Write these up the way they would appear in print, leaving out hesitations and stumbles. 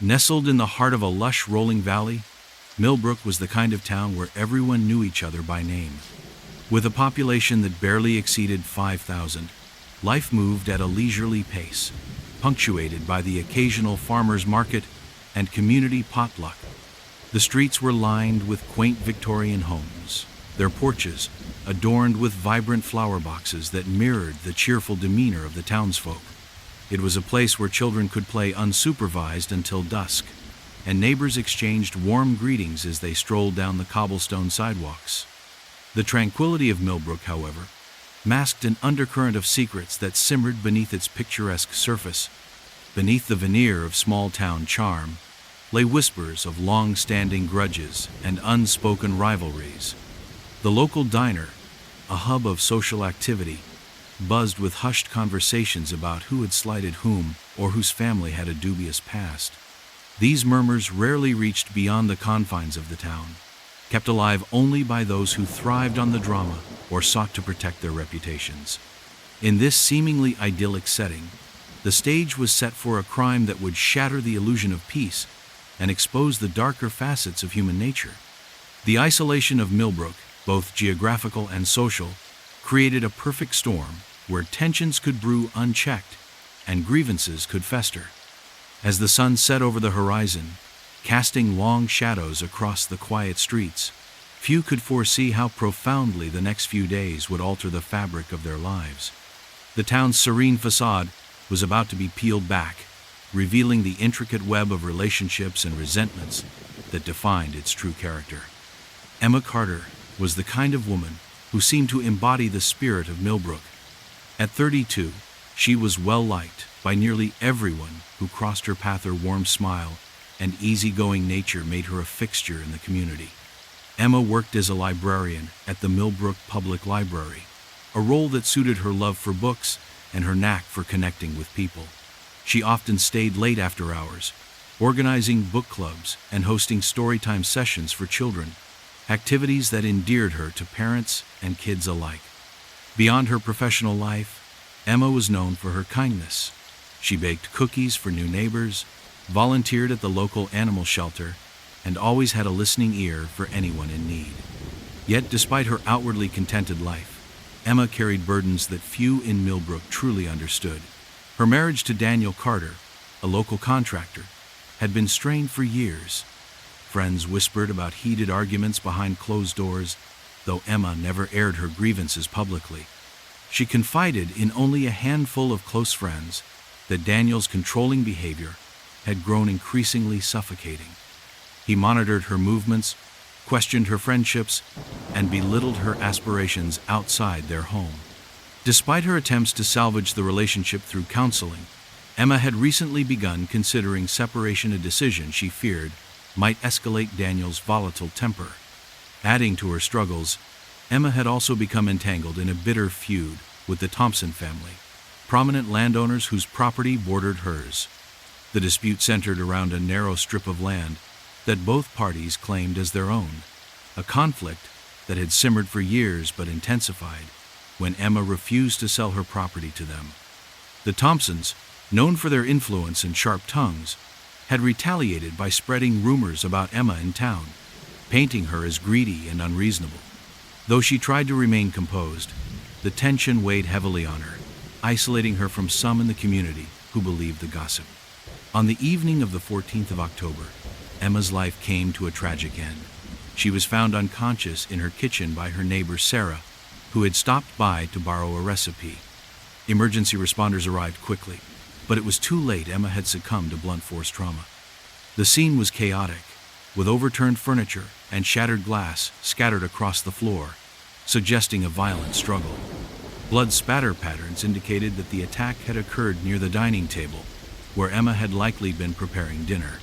Nestled in the heart of a lush rolling valley, Millbrook was the kind of town where everyone knew each other by name. With a population that barely exceeded 5,000, life moved at a leisurely pace, punctuated by the occasional farmer's market and community potluck. The streets were lined with quaint Victorian homes, their porches adorned with vibrant flower boxes that mirrored the cheerful demeanor of the townsfolk. It was a place where children could play unsupervised until dusk, and neighbors exchanged warm greetings as they strolled down the cobblestone sidewalks. The tranquility of Millbrook, however, masked an undercurrent of secrets that simmered beneath its picturesque surface. Beneath the veneer of small-town charm lay whispers of long-standing grudges and unspoken rivalries. The local diner, a hub of social activity, buzzed with hushed conversations about who had slighted whom or whose family had a dubious past. These murmurs rarely reached beyond the confines of the town, kept alive only by those who thrived on the drama or sought to protect their reputations. In this seemingly idyllic setting, the stage was set for a crime that would shatter the illusion of peace and expose the darker facets of human nature. The isolation of Millbrook, both geographical and social, created a perfect storm where tensions could brew unchecked and grievances could fester. As the sun set over the horizon, casting long shadows across the quiet streets, few could foresee how profoundly the next few days would alter the fabric of their lives. The town's serene facade was about to be peeled back, revealing the intricate web of relationships and resentments that defined its true character. Emma Carter was the kind of woman who seemed to embody the spirit of Millbrook. At 32, she was well-liked by nearly everyone who crossed her path. Her warm smile and easygoing nature made her a fixture in the community. Emma worked as a librarian at the Millbrook Public Library, a role that suited her love for books and her knack for connecting with people. She often stayed late after hours, organizing book clubs and hosting storytime sessions for children, activities that endeared her to parents and kids alike. Beyond her professional life, Emma was known for her kindness. She baked cookies for new neighbors, volunteered at the local animal shelter, and always had a listening ear for anyone in need. Yet, despite her outwardly contented life, Emma carried burdens that few in Millbrook truly understood. Her marriage to Daniel Carter, a local contractor, had been strained for years. Friends whispered about heated arguments behind closed doors, though Emma never aired her grievances publicly. She confided in only a handful of close friends that Daniel's controlling behavior had grown increasingly suffocating. He monitored her movements, questioned her friendships, and belittled her aspirations outside their home. Despite her attempts to salvage the relationship through counseling, Emma had recently begun considering separation, a decision she feared might escalate Daniel's volatile temper. Adding to her struggles, Emma had also become entangled in a bitter feud with the Thompson family, prominent landowners whose property bordered hers. The dispute centered around a narrow strip of land that both parties claimed as their own, a conflict that had simmered for years but intensified when Emma refused to sell her property to them. The Thompsons, known for their influence and sharp tongues, had retaliated by spreading rumors about Emma in town, painting her as greedy and unreasonable. Though she tried to remain composed, the tension weighed heavily on her, isolating her from some in the community who believed the gossip. On the evening of the 14th of October, Emma's life came to a tragic end. She was found unconscious in her kitchen by her neighbor Sarah, who had stopped by to borrow a recipe. Emergency responders arrived quickly, but it was too late. Emma had succumbed to blunt force trauma. The scene was chaotic, with overturned furniture and shattered glass scattered across the floor, suggesting a violent struggle. Blood spatter patterns indicated that the attack had occurred near the dining table, where Emma had likely been preparing dinner.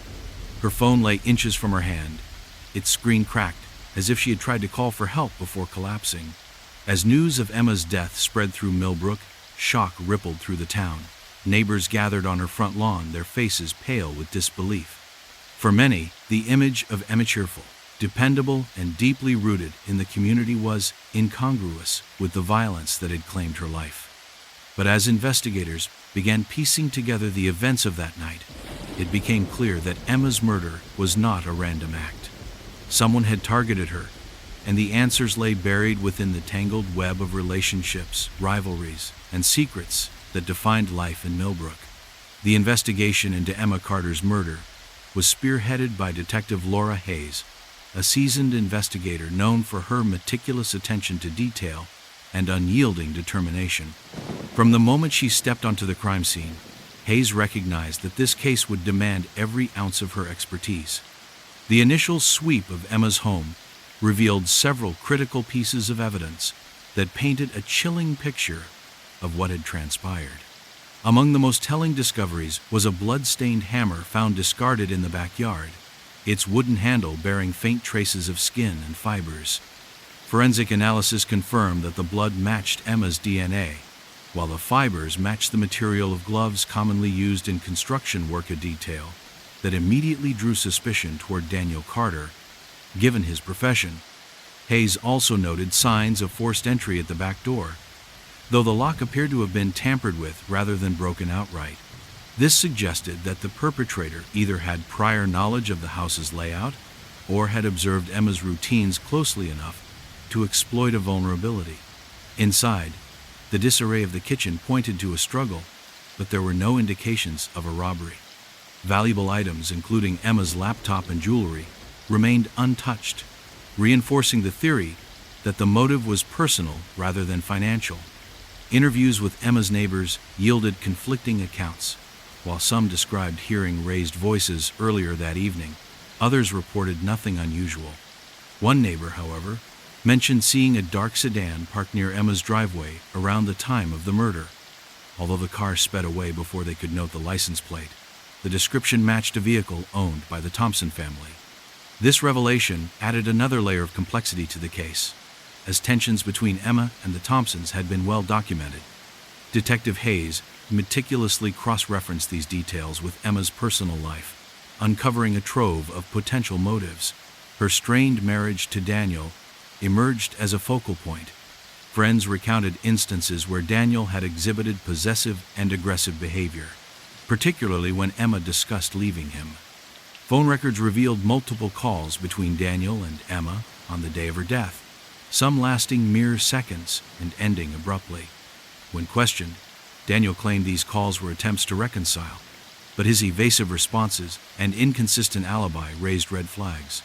Her phone lay inches from her hand, its screen cracked as if she had tried to call for help before collapsing. As news of Emma's death spread through Millbrook, shock rippled through the town. Neighbors gathered on her front lawn, their faces pale with disbelief. For many, the image of Emma, cheerful, dependable, and deeply rooted in the community, was incongruous with the violence that had claimed her life. But as investigators began piecing together the events of that night, it became clear that Emma's murder was not a random act. Someone had targeted her, and the answers lay buried within the tangled web of relationships, rivalries, and secrets that defined life in Millbrook. The investigation into Emma Carter's murder was spearheaded by Detective Laura Hayes, a seasoned investigator known for her meticulous attention to detail and unyielding determination. From the moment she stepped onto the crime scene, Hayes recognized that this case would demand every ounce of her expertise. The initial sweep of Emma's home revealed several critical pieces of evidence that painted a chilling picture of what had transpired. Among the most telling discoveries was a blood-stained hammer found discarded in the backyard, its wooden handle bearing faint traces of skin and fibers. Forensic analysis confirmed that the blood matched Emma's DNA, while the fibers matched the material of gloves commonly used in construction work, a detail that immediately drew suspicion toward Daniel Carter, given his profession. Hayes also noted signs of forced entry at the back door, though the lock appeared to have been tampered with rather than broken outright. This suggested that the perpetrator either had prior knowledge of the house's layout or had observed Emma's routines closely enough to exploit a vulnerability. Inside, the disarray of the kitchen pointed to a struggle, but there were no indications of a robbery. Valuable items, including Emma's laptop and jewelry, remained untouched, reinforcing the theory that the motive was personal rather than financial. Interviews with Emma's neighbors yielded conflicting accounts. While some described hearing raised voices earlier that evening, others reported nothing unusual. One neighbor, however, mentioned seeing a dark sedan parked near Emma's driveway around the time of the murder. Although the car sped away before they could note the license plate, the description matched a vehicle owned by the Thompson family. This revelation added another layer of complexity to the case, as tensions between Emma and the Thompsons had been well documented. Detective Hayes meticulously cross-referenced these details with Emma's personal life, uncovering a trove of potential motives. Her strained marriage to Daniel emerged as a focal point. Friends recounted instances where Daniel had exhibited possessive and aggressive behavior, particularly when Emma discussed leaving him. Phone records revealed multiple calls between Daniel and Emma on the day of her death, some lasting mere seconds and ending abruptly. When questioned, Daniel claimed these calls were attempts to reconcile, but his evasive responses and inconsistent alibi raised red flags.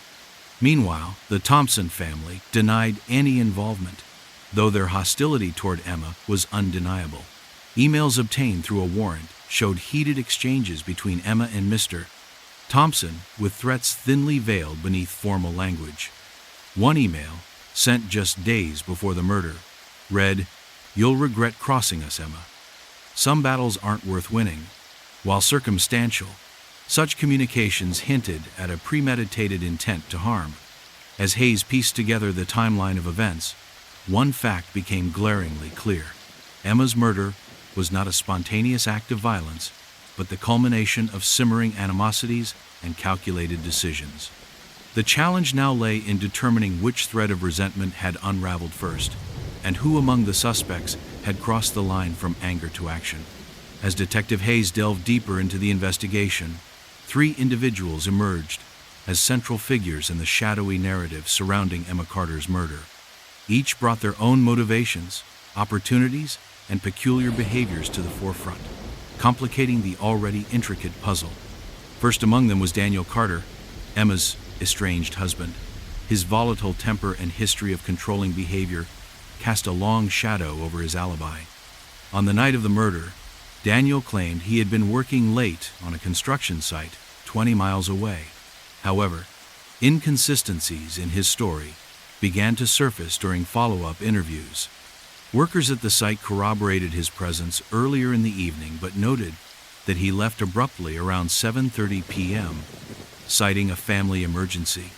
Meanwhile, the Thompson family denied any involvement, though their hostility toward Emma was undeniable. Emails obtained through a warrant showed heated exchanges between Emma and Mr. Thompson, with threats thinly veiled beneath formal language. One email, sent just days before the murder, read, "You'll regret crossing us, Emma. Some battles aren't worth winning." While circumstantial, such communications hinted at a premeditated intent to harm. As Hayes pieced together the timeline of events, one fact became glaringly clear. Emma's murder was not a spontaneous act of violence, but the culmination of simmering animosities and calculated decisions. The challenge now lay in determining which thread of resentment had unraveled first, and who among the suspects had crossed the line from anger to action. As Detective Hayes delved deeper into the investigation, 3 individuals emerged as central figures in the shadowy narrative surrounding Emma Carter's murder. Each brought their own motivations, opportunities, and peculiar behaviors to the forefront, complicating the already intricate puzzle. First among them was Daniel Carter, Emma's estranged husband. His volatile temper and history of controlling behavior cast a long shadow over his alibi. On the night of the murder, Daniel claimed he had been working late on a construction site 20 miles away. However, inconsistencies in his story began to surface during follow-up interviews. Workers at the site corroborated his presence earlier in the evening but noted that he left abruptly around 7:30 p.m., citing a family emergency.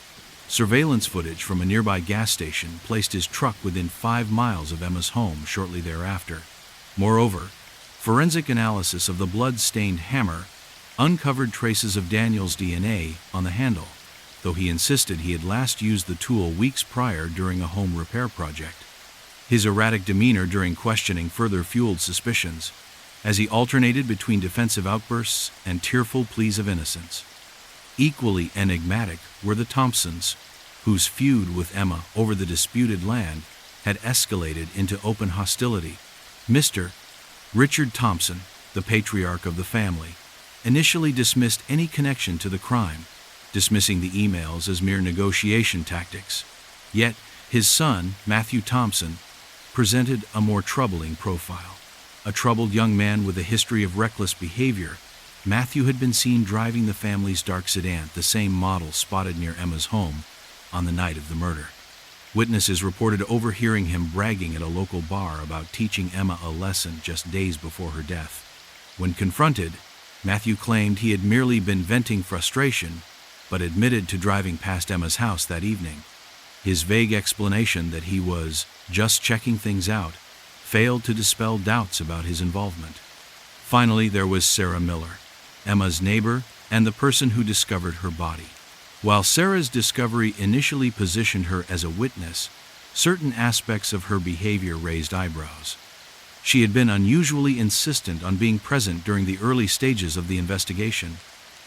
Surveillance footage from a nearby gas station placed his truck within 5 miles of Emma's home shortly thereafter. Moreover, forensic analysis of the blood-stained hammer uncovered traces of Daniel's DNA on the handle, though he insisted he had last used the tool weeks prior during a home repair project. His erratic demeanor during questioning further fueled suspicions, as he alternated between defensive outbursts and tearful pleas of innocence. Equally enigmatic were the Thompsons, whose feud with Emma over the disputed land had escalated into open hostility. Mr. Richard Thompson, the patriarch of the family, initially dismissed any connection to the crime, dismissing the emails as mere negotiation tactics. Yet, his son, Matthew Thompson, presented a more troubling profile. A troubled young man with a history of reckless behavior, Matthew had been seen driving the family's dark sedan, the same model spotted near Emma's home, on the night of the murder. Witnesses reported overhearing him bragging at a local bar about teaching Emma a lesson just days before her death. When confronted, Matthew claimed he had merely been venting frustration, but admitted to driving past Emma's house that evening. His vague explanation that he was just checking things out failed to dispel doubts about his involvement. Finally, there was Sarah Miller, Emma's neighbor and the person who discovered her body. While Sarah's discovery initially positioned her as a witness, certain aspects of her behavior raised eyebrows. She had been unusually insistent on being present during the early stages of the investigation,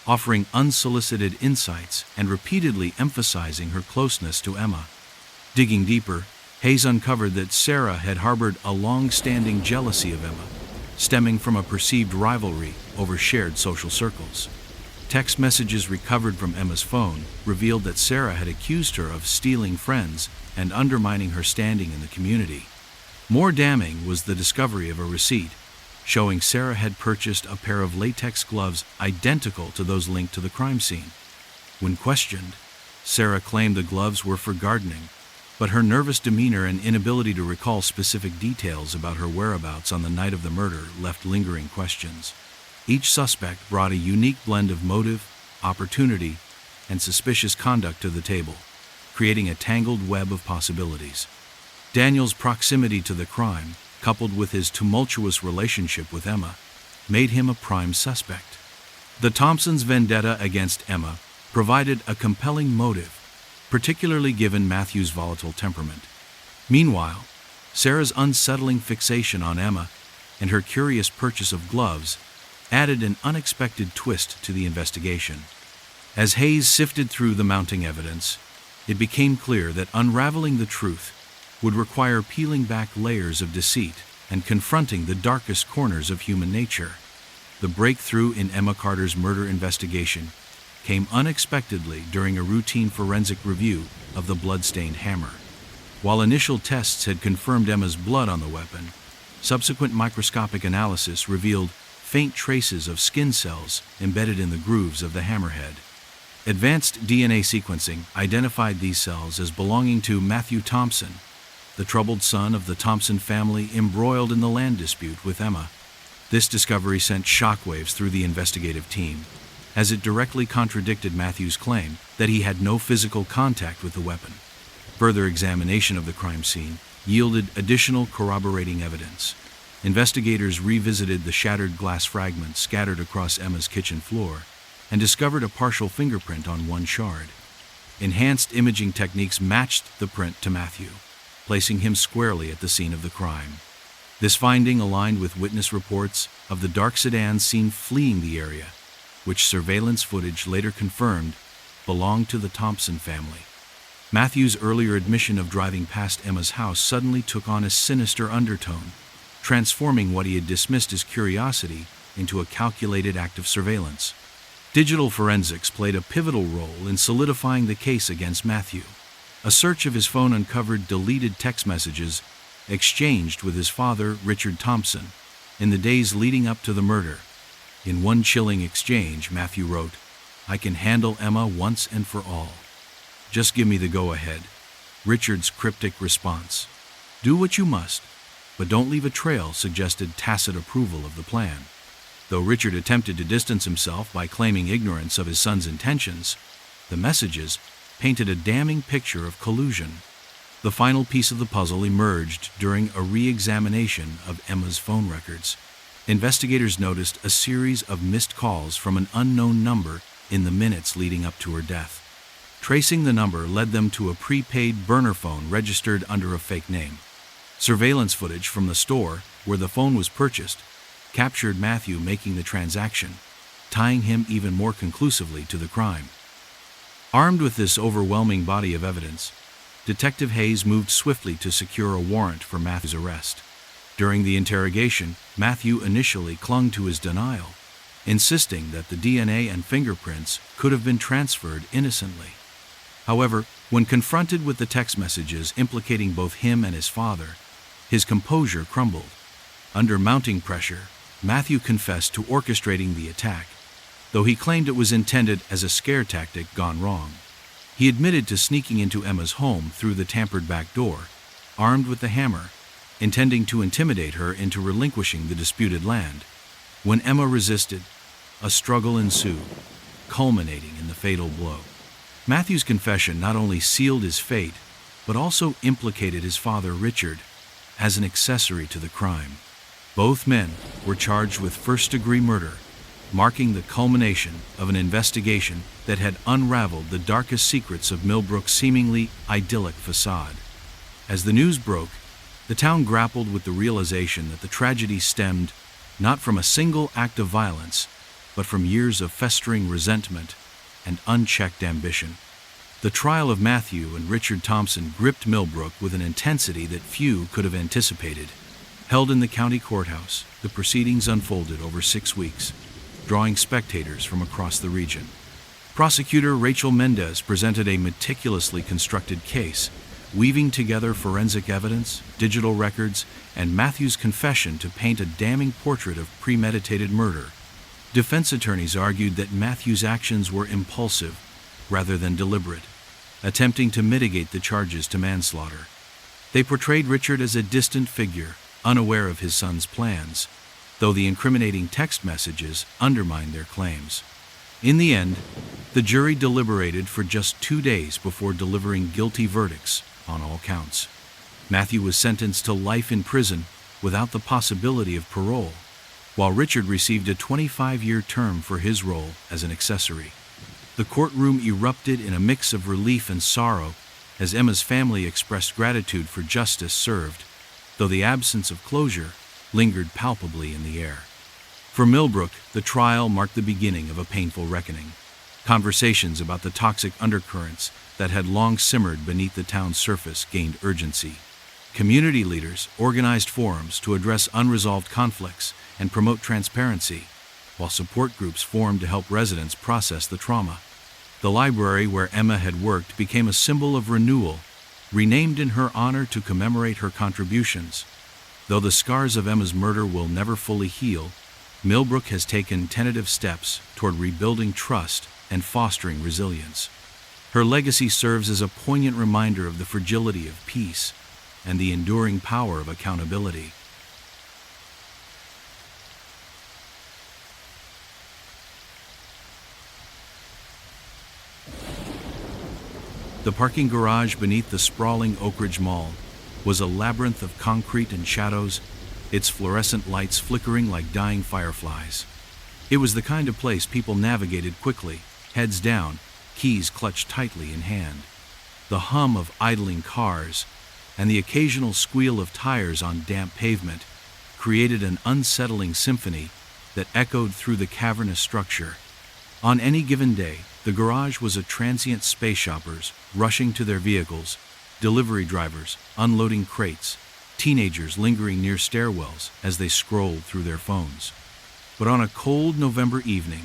offering unsolicited insights and repeatedly emphasizing her closeness to Emma. Digging deeper, Hayes uncovered that Sarah had harbored a long-standing jealousy of Emma, stemming from a perceived rivalry over shared social circles. Text messages recovered from Emma's phone revealed that Sarah had accused her of stealing friends and undermining her standing in the community. More damning was the discovery of a receipt showing Sarah had purchased a pair of latex gloves identical to those linked to the crime scene. When questioned, Sarah claimed the gloves were for gardening, but her nervous demeanor and inability to recall specific details about her whereabouts on the night of the murder left lingering questions. Each suspect brought a unique blend of motive, opportunity, and suspicious conduct to the table, creating a tangled web of possibilities. Daniel's proximity to the crime, coupled with his tumultuous relationship with Emma, made him a prime suspect. The Thompsons' vendetta against Emma provided a compelling motive, particularly given Matthew's volatile temperament. Meanwhile, Sarah's unsettling fixation on Emma and her curious purchase of gloves added an unexpected twist to the investigation. As Hayes sifted through the mounting evidence, it became clear that unraveling the truth would require peeling back layers of deceit and confronting the darkest corners of human nature. The breakthrough in Emma Carter's murder investigation came unexpectedly during a routine forensic review of the blood-stained hammer. While initial tests had confirmed Emma's blood on the weapon, subsequent microscopic analysis revealed faint traces of skin cells embedded in the grooves of the hammerhead. Advanced DNA sequencing identified these cells as belonging to Matthew Thompson, the troubled son of the Thompson family embroiled in the land dispute with Emma. This discovery sent shockwaves through the investigative team, as it directly contradicted Matthew's claim that he had no physical contact with the weapon. Further examination of the crime scene yielded additional corroborating evidence. Investigators revisited the shattered glass fragments scattered across Emma's kitchen floor and discovered a partial fingerprint on one shard. Enhanced imaging techniques matched the print to Matthew, placing him squarely at the scene of the crime. This finding aligned with witness reports of the dark sedan seen fleeing the area, which surveillance footage later confirmed belonged to the Thompson family. Matthew's earlier admission of driving past Emma's house suddenly took on a sinister undertone, transforming what he had dismissed as curiosity into a calculated act of surveillance. Digital forensics played a pivotal role in solidifying the case against Matthew. A search of his phone uncovered deleted text messages exchanged with his father, Richard Thompson, in the days leading up to the murder. In one chilling exchange, Matthew wrote, "I can handle Emma once and for all. Just give me the go-ahead." Richard's cryptic response, "Do what you must, but don't leave a trail," suggested tacit approval of the plan. Though Richard attempted to distance himself by claiming ignorance of his son's intentions, the messages painted a damning picture of collusion. The final piece of the puzzle emerged during a re-examination of Emma's phone records. Investigators noticed a series of missed calls from an unknown number in the minutes leading up to her death. Tracing the number led them to a prepaid burner phone registered under a fake name. Surveillance footage from the store where the phone was purchased captured Matthew making the transaction, tying him even more conclusively to the crime. Armed with this overwhelming body of evidence, Detective Hayes moved swiftly to secure a warrant for Matthew's arrest. During the interrogation, Matthew initially clung to his denial, insisting that the DNA and fingerprints could have been transferred innocently. However, when confronted with the text messages implicating both him and his father, his composure crumbled. Under mounting pressure, Matthew confessed to orchestrating the attack, though he claimed it was intended as a scare tactic gone wrong. He admitted to sneaking into Emma's home through the tampered back door, armed with the hammer, intending to intimidate her into relinquishing the disputed land. When Emma resisted, a struggle ensued, culminating in the fatal blow. Matthew's confession not only sealed his fate, but also implicated his father Richard as an accessory to the crime. Both men were charged with first-degree murder, marking the culmination of an investigation that had unraveled the darkest secrets of Millbrook's seemingly idyllic facade. As the news broke, the town grappled with the realization that the tragedy stemmed not from a single act of violence, but from years of festering resentment and unchecked ambition. The trial of Matthew and Richard Thompson gripped Millbrook with an intensity that few could have anticipated. Held in the county courthouse, the proceedings unfolded over 6 weeks, drawing spectators from across the region. Prosecutor Rachel Mendez presented a meticulously constructed case, weaving together forensic evidence, digital records, and Matthew's confession to paint a damning portrait of premeditated murder. Defense attorneys argued that Matthew's actions were impulsive rather than deliberate, attempting to mitigate the charges to manslaughter. They portrayed Richard as a distant figure, unaware of his son's plans, though the incriminating text messages undermined their claims. In the end, the jury deliberated for just 2 days before delivering guilty verdicts on all counts. Matthew was sentenced to life in prison without the possibility of parole, while Richard received a 25-year term for his role as an accessory. The courtroom erupted in a mix of relief and sorrow as Emma's family expressed gratitude for justice served, though the absence of closure lingered palpably in the air. For Millbrook, the trial marked the beginning of a painful reckoning. Conversations about the toxic undercurrents that had long simmered beneath the town's surface gained urgency. Community leaders organized forums to address unresolved conflicts and promote transparency, while support groups formed to help residents process the trauma. The library where Emma had worked became a symbol of renewal, renamed in her honor to commemorate her contributions. Though the scars of Emma's murder will never fully heal, Millbrook has taken tentative steps toward rebuilding trust and fostering resilience. Her legacy serves as a poignant reminder of the fragility of peace and the enduring power of accountability. The parking garage beneath the sprawling Oak Ridge Mall was a labyrinth of concrete and shadows, its fluorescent lights flickering like dying fireflies. It was the kind of place people navigated quickly, heads down, keys clutched tightly in hand. The hum of idling cars and the occasional squeal of tires on damp pavement created an unsettling symphony that echoed through the cavernous structure. On any given day, the garage was a transient space shoppers rushing to their vehicles, delivery drivers unloading crates, teenagers lingering near stairwells as they scrolled through their phones. But on a cold November evening,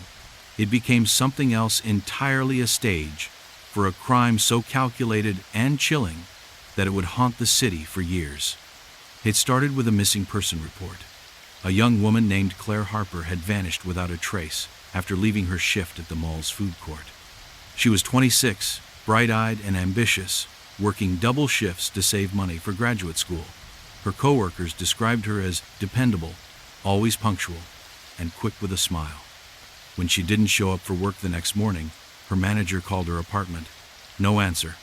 it became something else entirely, a stage for a crime so calculated and chilling that it would haunt the city for years. It started with a missing person report. A young woman named Claire Harper had vanished without a trace after leaving her shift at the mall's food court. She was 26, bright-eyed and ambitious, working double shifts to save money for graduate school. Her coworkers described her as dependable, always punctual, and quick with a smile. When she didn't show up for work the next morning, her manager called her apartment. No answer.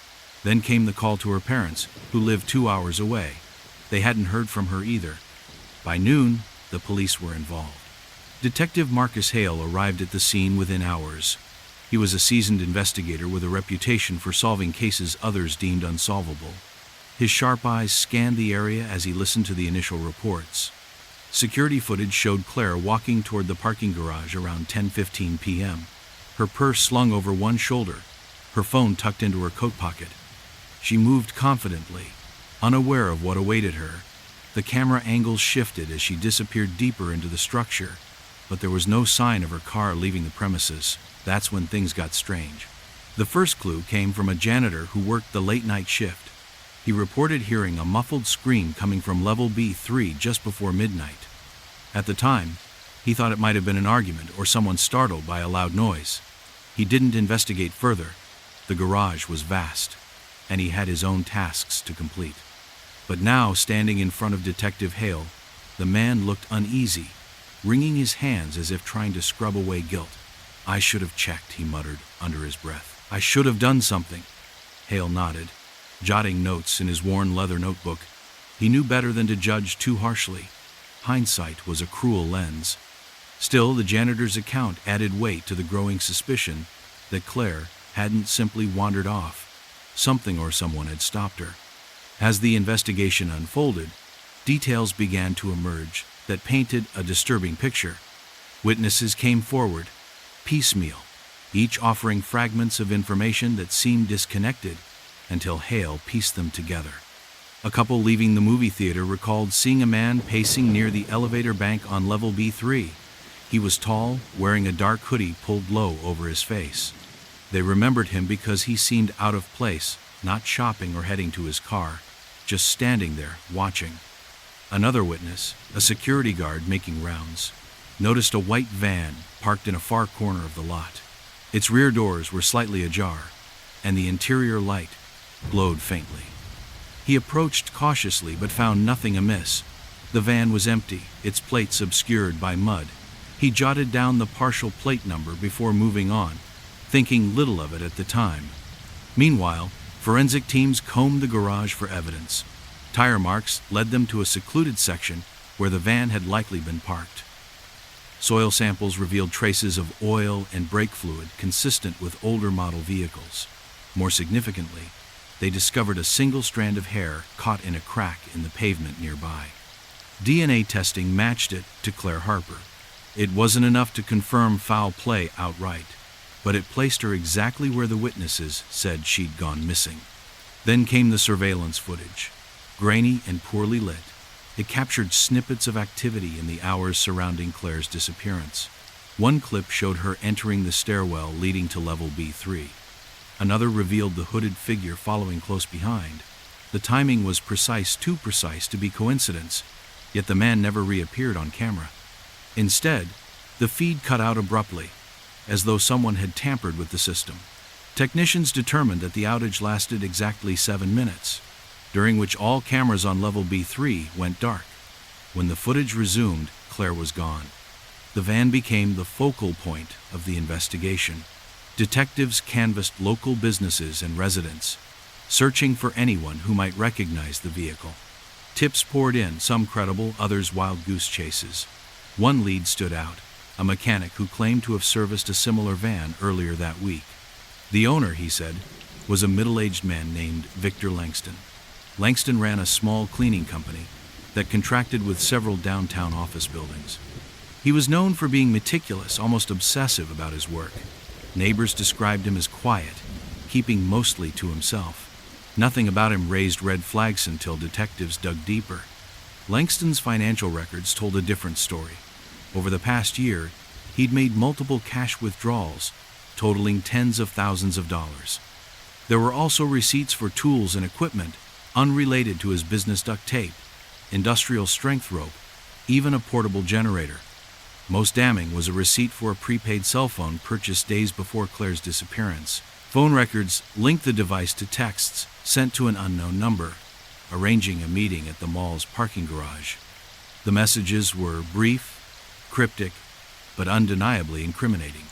Then came the call to her parents, who lived 2 hours away. They hadn't heard from her either. By noon, the police were involved. Detective Marcus Hale arrived at the scene within hours. He was a seasoned investigator with a reputation for solving cases others deemed unsolvable. His sharp eyes scanned the area as he listened to the initial reports. Security footage showed Claire walking toward the parking garage around 10:15 p.m., her purse slung over one shoulder, her phone tucked into her coat pocket. She moved confidently, unaware of what awaited her. The camera angles shifted as she disappeared deeper into the structure, but there was no sign of her car leaving the premises. That's when things got strange. The first clue came from a janitor who worked the late-night shift. He reported hearing a muffled scream coming from level B3 just before midnight. At the time, he thought it might have been an argument or someone startled by a loud noise. He didn't investigate further. The garage was vast, and he had his own tasks to complete. But now, standing in front of Detective Hale, the man looked uneasy, wringing his hands as if trying to scrub away guilt. "I should have checked," he muttered under his breath. "I should have done something." Hale nodded, jotting notes in his worn leather notebook. He knew better than to judge too harshly. Hindsight was a cruel lens. Still, the janitor's account added weight to the growing suspicion that Claire hadn't simply wandered off. Something or someone had stopped her. As the investigation unfolded, details began to emerge that painted a disturbing picture. Witnesses came forward, piecemeal, each offering fragments of information that seemed disconnected until Hale pieced them together. A couple leaving the movie theater recalled seeing a man pacing near the elevator bank on level B3. He was tall, wearing a dark hoodie pulled low over his face. They remembered him because he seemed out of place, not shopping or heading to his car, just standing there, watching. Another witness, a security guard making rounds, noticed a white van parked in a far corner of the lot. Its rear doors were slightly ajar, and the interior light glowed faintly. He approached cautiously but found nothing amiss. The van was empty, its plates obscured by mud. He jotted down the partial plate number before moving on, thinking little of it at the time. Meanwhile, forensic teams combed the garage for evidence. Tire marks led them to a secluded section where the van had likely been parked. Soil samples revealed traces of oil and brake fluid consistent with older model vehicles. More significantly, they discovered a single strand of hair caught in a crack in the pavement nearby. DNA testing matched it to Claire Harper. It wasn't enough to confirm foul play outright, but it placed her exactly where the witnesses said she'd gone missing. Then came the surveillance footage. Grainy and poorly lit, it captured snippets of activity in the hours surrounding Claire's disappearance. One clip showed her entering the stairwell leading to level B3. Another revealed the hooded figure following close behind. The timing was precise, too precise to be coincidence, yet the man never reappeared on camera. Instead, the feed cut out abruptly, as though someone had tampered with the system. Technicians determined that the outage lasted exactly 7 minutes, during which all cameras on level B3 went dark. When the footage resumed, Claire was gone. The van became the focal point of the investigation. Detectives canvassed local businesses and residents, searching for anyone who might recognize the vehicle. Tips poured in, some credible, others wild goose chases. One lead stood out, a mechanic who claimed to have serviced a similar van earlier that week. The owner, he said, was a middle-aged man named Victor Langston. Langston ran a small cleaning company that contracted with several downtown office buildings. He was known for being meticulous, almost obsessive about his work. Neighbors described him as quiet, keeping mostly to himself. Nothing about him raised red flags until detectives dug deeper. Langston's financial records told a different story. Over the past year, he'd made multiple cash withdrawals, totaling tens of thousands of dollars. There were also receipts for tools and equipment unrelated to his business: duct tape, industrial strength rope, even a portable generator. Most damning was a receipt for a prepaid cell phone purchased days before Claire's disappearance. Phone records linked the device to texts sent to an unknown number, arranging a meeting at the mall's parking garage. The messages were brief, cryptic, but undeniably incriminating.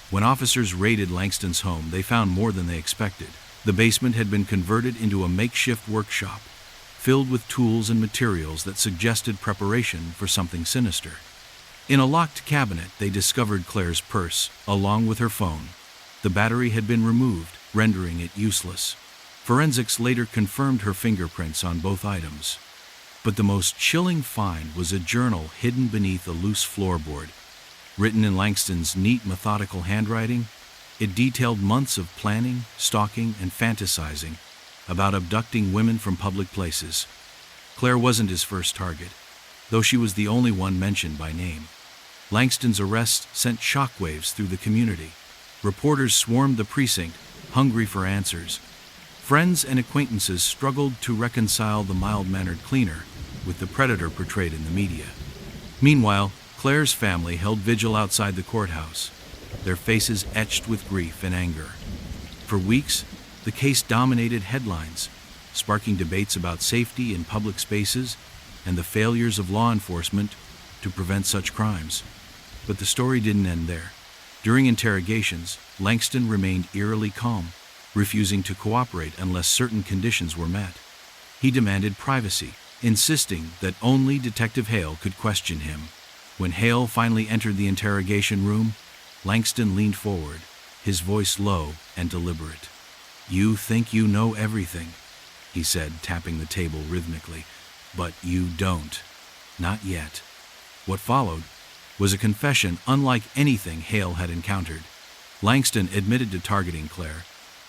When officers raided Langston's home, they found more than they expected. The basement had been converted into a makeshift workshop, filled with tools and materials that suggested preparation for something sinister. In a locked cabinet, they discovered Claire's purse, along with her phone. The battery had been removed, rendering it useless. Forensics later confirmed her fingerprints on both items. But the most chilling find was a journal hidden beneath a loose floorboard. Written in Langston's neat, methodical handwriting, it detailed months of planning, stalking, and fantasizing about abducting women from public places. Claire wasn't his first target, though she was the only one mentioned by name. Langston's arrest sent shockwaves through the community. Reporters swarmed the precinct, hungry for answers. Friends and acquaintances struggled to reconcile the mild-mannered cleaner with the predator portrayed in the media. Meanwhile, Claire's family held vigil outside the courthouse, their faces etched with grief and anger. For weeks, the case dominated headlines, sparking debates about safety in public spaces and the failures of law enforcement to prevent such crimes. But the story didn't end there. During interrogations, Langston remained eerily calm, refusing to cooperate unless certain conditions were met. He demanded privacy, insisting that only Detective Hale could question him. When Hale finally entered the interrogation room, Langston leaned forward, his voice low and deliberate. "You think you know everything," he said, tapping the table rhythmically, "but you don't. Not yet." What followed was a confession unlike anything Hale had encountered. Langston admitted to targeting Claire,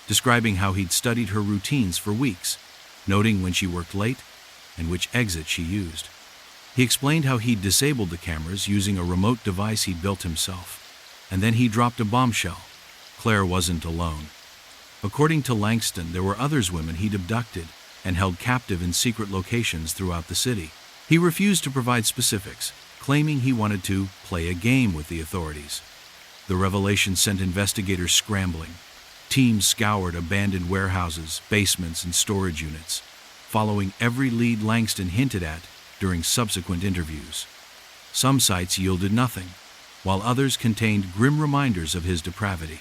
describing how he'd studied her routines for weeks, noting when she worked late and which exit she used. He explained how he'd disabled the cameras using a remote device he'd built himself, and then he dropped a bombshell. Claire wasn't alone. According to Langston, there were others women he'd abducted and held captive in secret locations throughout the city. He refused to provide specifics, claiming he wanted to play a game with the authorities. The revelation sent investigators scrambling. Teams scoured abandoned warehouses, basements, and storage units, following every lead Langston hinted at during subsequent interviews. Some sites yielded nothing, while others contained grim reminders of his depravity.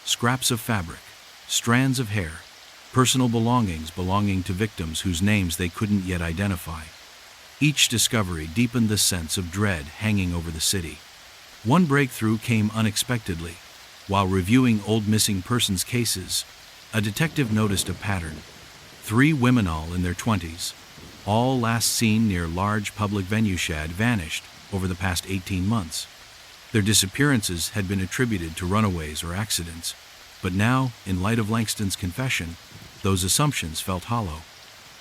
Scraps of fabric, strands of hair, personal belongings belonging to victims whose names they couldn't yet identify. Each discovery deepened the sense of dread hanging over the city. One breakthrough came unexpectedly. While reviewing old missing persons cases, a detective noticed a pattern. 3 women, all in their 20s, all last seen near large public venues, had vanished over the past 18 months. Their disappearances had been attributed to runaways or accidents, but now, in light of Langston's confession, those assumptions felt hollow.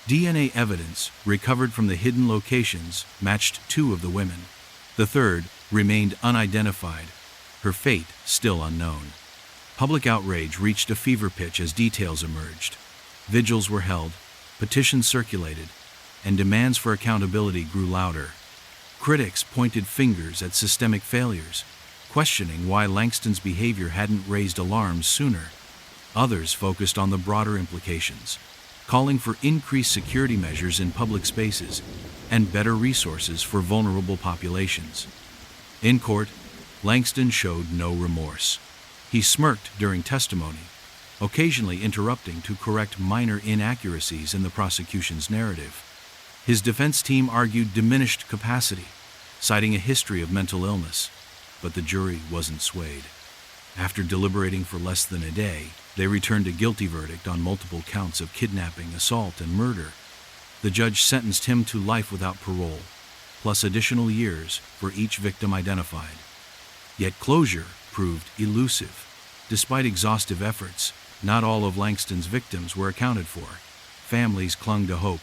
DNA evidence recovered from the hidden locations matched 2 of the women. The third remained unidentified, her fate still unknown. Public outrage reached a fever pitch as details emerged. Vigils were held, petitions circulated, and demands for accountability grew louder. Critics pointed fingers at systemic failures, questioning why Langston's behavior hadn't raised alarms sooner. Others focused on the broader implications, calling for increased security measures in public spaces and better resources for vulnerable populations. In court, Langston showed no remorse. He smirked during testimony, occasionally interrupting to correct minor inaccuracies in the prosecution's narrative. His defense team argued diminished capacity, citing a history of mental illness, but the jury wasn't swayed. After deliberating for less than a day, they returned a guilty verdict on multiple counts of kidnapping, assault, and murder. The judge sentenced him to life without parole, plus additional years for each victim identified. Yet closure proved elusive. Despite exhaustive efforts, not all of Langston's victims were accounted for. Families clung to hope,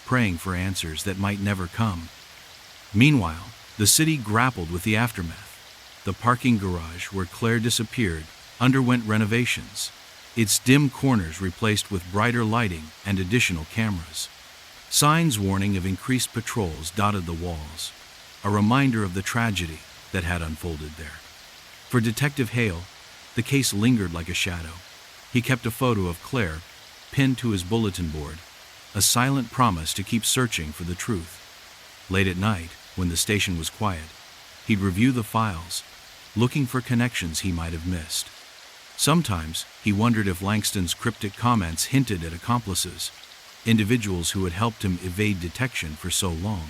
praying for answers that might never come. Meanwhile, the city grappled with the aftermath. The parking garage where Claire disappeared underwent renovations, its dim corners replaced with brighter lighting and additional cameras. Signs warning of increased patrols dotted the walls, a reminder of the tragedy that had unfolded there. For Detective Hale, the case lingered like a shadow. He kept a photo of Claire pinned to his bulletin board, a silent promise to keep searching for the truth. Late at night, when the station was quiet, he'd review the files, looking for connections he might have missed. Sometimes, he wondered if Langston's cryptic comments hinted at accomplices, individuals who had helped him evade detection for so long.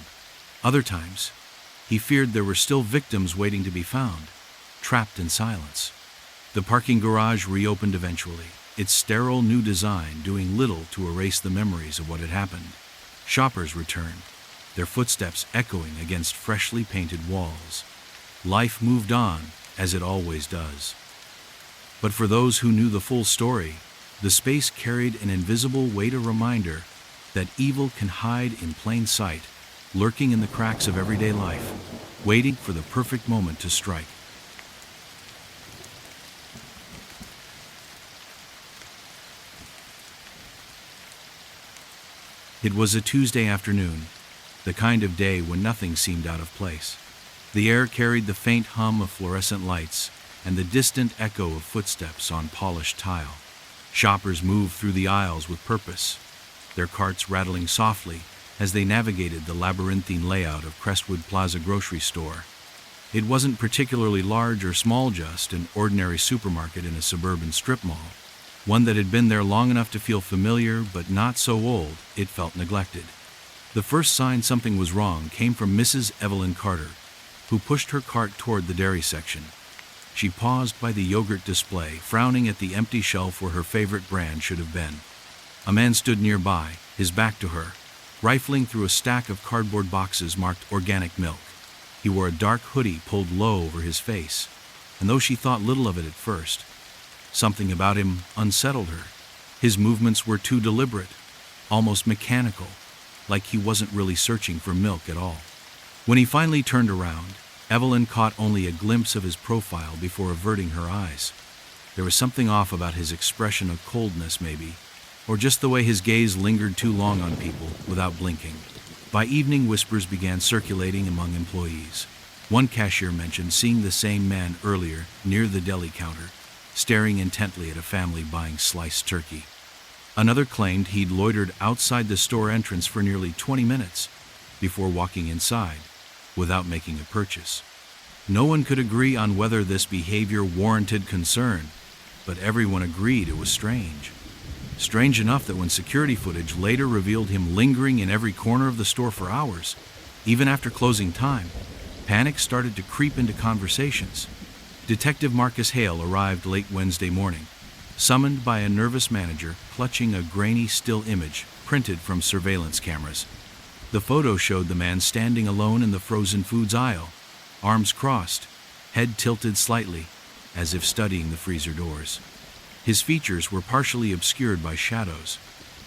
Other times, he feared there were still victims waiting to be found, trapped in silence. The parking garage reopened eventually, its sterile new design doing little to erase the memories of what had happened. Shoppers returned, their footsteps echoing against freshly painted walls. Life moved on, as it always does. But for those who knew the full story, the space carried an invisible weight, a reminder that evil can hide in plain sight, lurking in the cracks of everyday life, waiting for the perfect moment to strike. It was a Tuesday afternoon, the kind of day when nothing seemed out of place. The air carried the faint hum of fluorescent lights and the distant echo of footsteps on polished tile. Shoppers moved through the aisles with purpose, their carts rattling softly as they navigated the labyrinthine layout of Crestwood Plaza grocery store. It wasn't particularly large or small, just an ordinary supermarket in a suburban strip mall, one that had been there long enough to feel familiar but not so old it felt neglected. The first sign something was wrong came from Mrs. Evelyn Carter, who pushed her cart toward the dairy section. She paused by the yogurt display, frowning at the empty shelf where her favorite brand should have been. A man stood nearby, his back to her, rifling through a stack of cardboard boxes marked organic milk. He wore a dark hoodie pulled low over his face, and though she thought little of it at first, something about him unsettled her. His movements were too deliberate, almost mechanical, like he wasn't really searching for milk at all. When he finally turned around, Evelyn caught only a glimpse of his profile before averting her eyes. There was something off about his expression, of coldness maybe, or just the way his gaze lingered too long on people without blinking. By evening, whispers began circulating among employees. One cashier mentioned seeing the same man earlier near the deli counter, staring intently at a family buying sliced turkey. Another claimed he'd loitered outside the store entrance for nearly 20 minutes before walking inside, without making a purchase. No one could agree on whether this behavior warranted concern, but everyone agreed it was strange. Strange enough that when security footage later revealed him lingering in every corner of the store for hours, even after closing time, panic started to creep into conversations. Detective Marcus Hale arrived late Wednesday morning, summoned by a nervous manager clutching a grainy still image printed from surveillance cameras. The photo showed the man standing alone in the frozen foods aisle, arms crossed, head tilted slightly, as if studying the freezer doors. His features were partially obscured by shadows,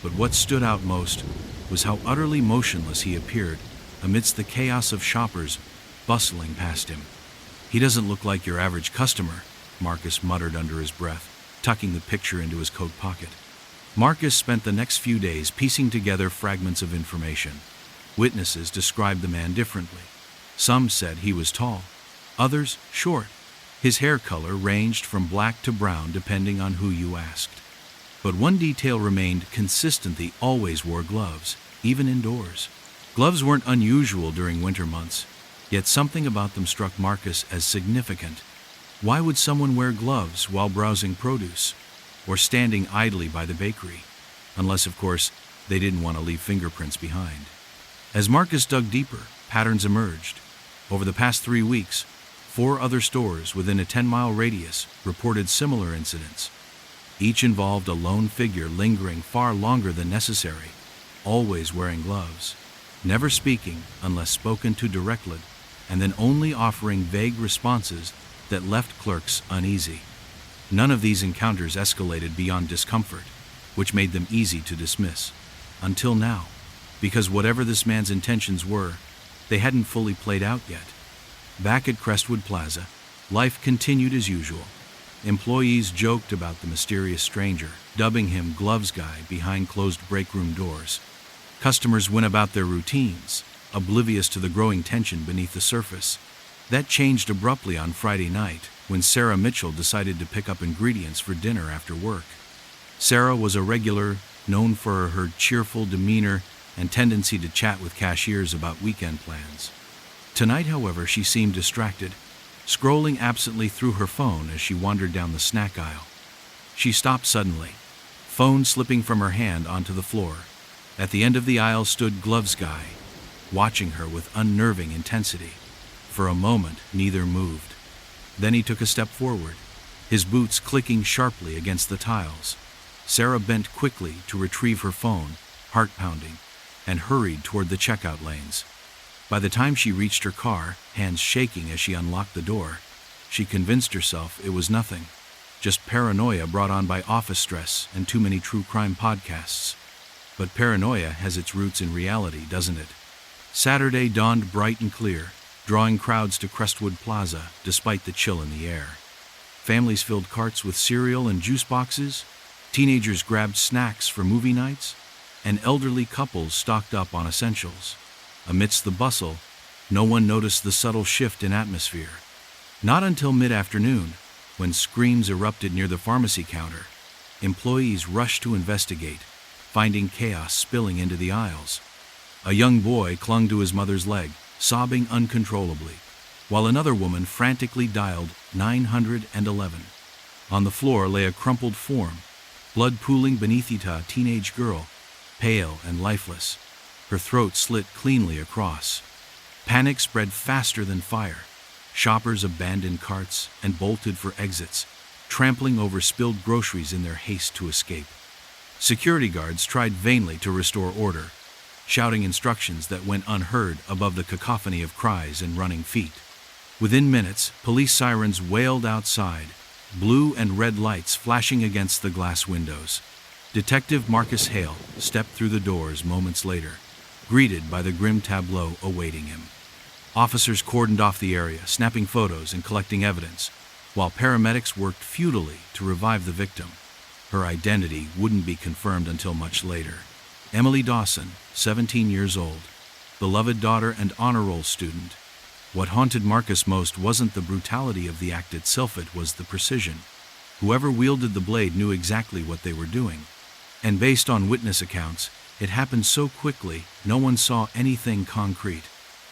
but what stood out most was how utterly motionless he appeared amidst the chaos of shoppers bustling past him. "He doesn't look like your average customer," Marcus muttered under his breath, tucking the picture into his coat pocket. Marcus spent the next few days piecing together fragments of information. Witnesses described the man differently. Some said he was tall, others short. His hair color ranged from black to brown depending on who you asked. But one detail remained consistent: he always wore gloves, even indoors. Gloves weren't unusual during winter months, yet something about them struck Marcus as significant. Why would someone wear gloves while browsing produce, or standing idly by the bakery? Unless, of course, they didn't want to leave fingerprints behind. As Marcus dug deeper, patterns emerged. Over the past 3 weeks, 4 other stores within a 10-mile radius reported similar incidents. Each involved a lone figure lingering far longer than necessary, always wearing gloves, never speaking unless spoken to directly, and then only offering vague responses that left clerks uneasy. None of these encounters escalated beyond discomfort, which made them easy to dismiss. Until now, because whatever this man's intentions were, they hadn't fully played out yet. Back at Crestwood Plaza, life continued as usual. Employees joked about the mysterious stranger, dubbing him Gloves Guy behind closed breakroom doors. Customers went about their routines, oblivious to the growing tension beneath the surface. That changed abruptly on Friday night, when Sarah Mitchell decided to pick up ingredients for dinner after work. Sarah was a regular, known for her cheerful demeanor and tendency to chat with cashiers about weekend plans. Tonight, however, she seemed distracted, scrolling absently through her phone as she wandered down the snack aisle. She stopped suddenly, phone slipping from her hand onto the floor. At the end of the aisle stood Gloves Guy, watching her with unnerving intensity. For a moment, neither moved. Then he took a step forward, his boots clicking sharply against the tiles. Sarah bent quickly to retrieve her phone, heart pounding, and hurried toward the checkout lanes. By the time she reached her car, hands shaking as she unlocked the door, she convinced herself it was nothing, just paranoia brought on by office stress and too many true crime podcasts. But paranoia has its roots in reality, doesn't it? Saturday dawned bright and clear, drawing crowds to Crestwood Plaza despite the chill in the air. Families filled carts with cereal and juice boxes, teenagers grabbed snacks for movie nights, and elderly couples stocked up on essentials. Amidst the bustle, no one noticed the subtle shift in atmosphere. Not until mid-afternoon, when screams erupted near the pharmacy counter, employees rushed to investigate, finding chaos spilling into the aisles. A young boy clung to his mother's leg, sobbing uncontrollably, while another woman frantically dialed 911. On the floor lay a crumpled form, blood pooling beneath it, a teenage girl, pale and lifeless, her throat slit cleanly across. Panic spread faster than fire. Shoppers abandoned carts and bolted for exits, trampling over spilled groceries in their haste to escape. Security guards tried vainly to restore order, shouting instructions that went unheard above the cacophony of cries and running feet. Within minutes, police sirens wailed outside, blue and red lights flashing against the glass windows. Detective Marcus Hale stepped through the doors moments later, greeted by the grim tableau awaiting him. Officers cordoned off the area, snapping photos and collecting evidence, while paramedics worked futilely to revive the victim. Her identity wouldn't be confirmed until much later. Emily Dawson, 17 years old, beloved daughter and honor roll student. What haunted Marcus most wasn't the brutality of the act itself, it was the precision. Whoever wielded the blade knew exactly what they were doing. And based on witness accounts, it happened so quickly, no one saw anything concrete.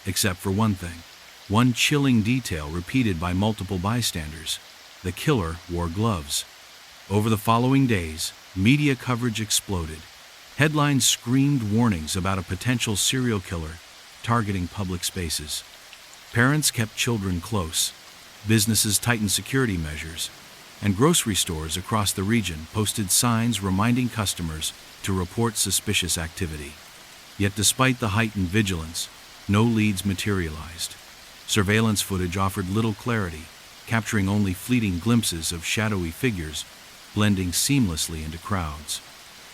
Except for one thing. One chilling detail repeated by multiple bystanders. The killer wore gloves. Over the following days, media coverage exploded. Headlines screamed warnings about a potential serial killer targeting public spaces. Parents kept children close. Businesses tightened security measures. And grocery stores across the region posted signs reminding customers to report suspicious activity. Yet despite the heightened vigilance, no leads materialized. Surveillance footage offered little clarity, capturing only fleeting glimpses of shadowy figures blending seamlessly into crowds.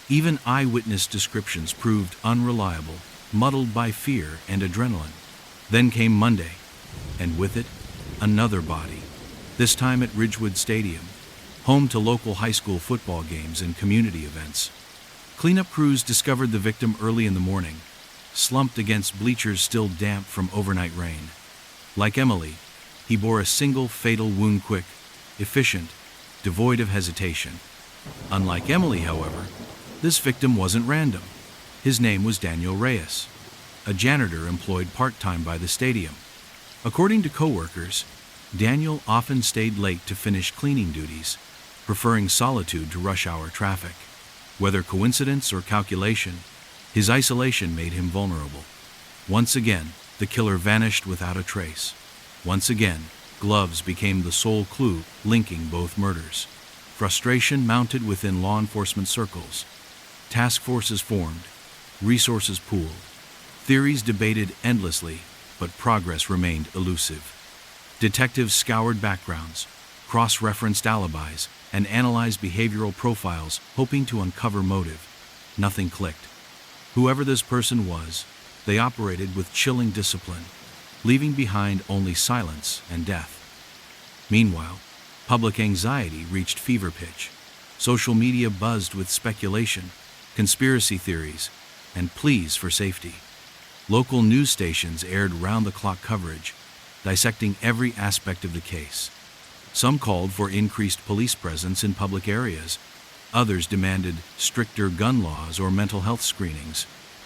Even eyewitness descriptions proved unreliable, muddled by fear and adrenaline. Then came Monday, and with it, another body, this time at Ridgewood Stadium, home to local high school football games and community events. Cleanup crews discovered the victim early in the morning, slumped against bleachers still damp from overnight rain. Like Emily, he bore a single fatal wound, quick, efficient, devoid of hesitation. Unlike Emily, however, this victim wasn't random. His name was Daniel Reyes, a janitor employed part-time by the stadium. According to coworkers, Daniel often stayed late to finish cleaning duties, preferring solitude to rush hour traffic. Whether coincidence or calculation, his isolation made him vulnerable. Once again, the killer vanished without a trace. Once again, gloves became the sole clue linking both murders. Frustration mounted within law enforcement circles. Task forces formed, resources pooled, theories debated endlessly, but progress remained elusive. Detectives scoured backgrounds, cross-referenced alibis, and analyzed behavioral profiles, hoping to uncover motive. Nothing clicked. Whoever this person was, they operated with chilling discipline, leaving behind only silence and death. Meanwhile, public anxiety reached fever pitch. Social media buzzed with speculation, conspiracy theories, and pleas for safety. Local news stations aired round-the-clock coverage, dissecting every aspect of the case. Some called for increased police presence in public areas. Others demanded stricter gun laws or mental health screenings.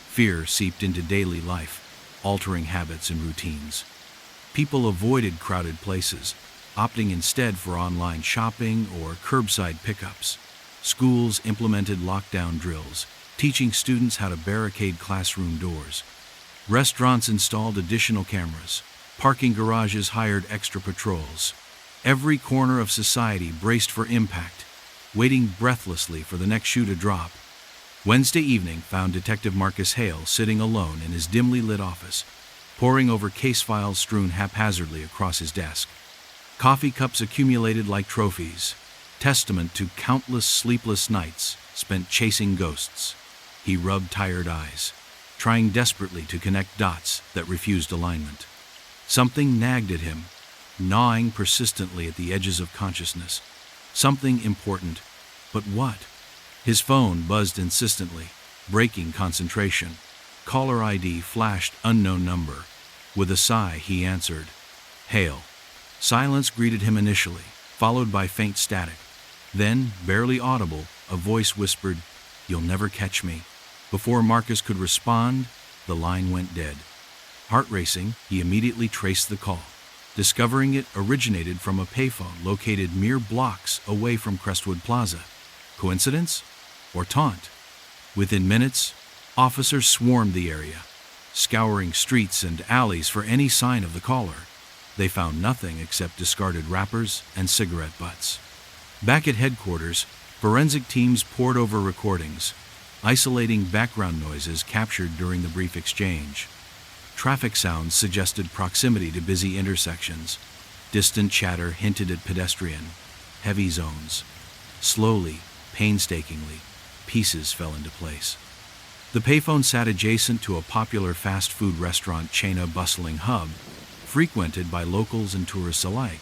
Fear seeped into daily life, altering habits and routines. People avoided crowded places, opting instead for online shopping or curbside pickups. Schools implemented lockdown drills, teaching students how to barricade classroom doors. Restaurants installed additional cameras. Parking garages hired extra patrols. Every corner of society braced for impact, waiting breathlessly for the next shoe to drop. Wednesday evening found Detective Marcus Hale sitting alone in his dimly lit office, poring over case files strewn haphazardly across his desk. Coffee cups accumulated like trophies, testament to countless sleepless nights spent chasing ghosts. He rubbed tired eyes, trying desperately to connect dots that refused alignment. Something nagged at him, gnawing persistently at the edges of consciousness. Something important, but what? His phone buzzed insistently, breaking concentration. Caller ID flashed unknown number. With a sigh, he answered. Hale. Silence greeted him initially, followed by faint static. Then, barely audible, a voice whispered, "You'll never catch me." Before Marcus could respond, the line went dead. Heart racing, he immediately traced the call, discovering it originated from a payphone located mere blocks away from Crestwood Plaza. Coincidence? Or taunt? Within minutes, officers swarmed the area, scouring streets and alleys for any sign of the caller. They found nothing except discarded wrappers and cigarette butts. Back at headquarters, forensic teams pored over recordings, isolating background noises captured during the brief exchange. Traffic sounds suggested proximity to busy intersections. Distant chatter hinted at pedestrian, heavy zones. Slowly, painstakingly, pieces fell into place. The payphone sat adjacent to a popular fast food restaurant chain, a bustling hub, frequented by locals and tourists alike.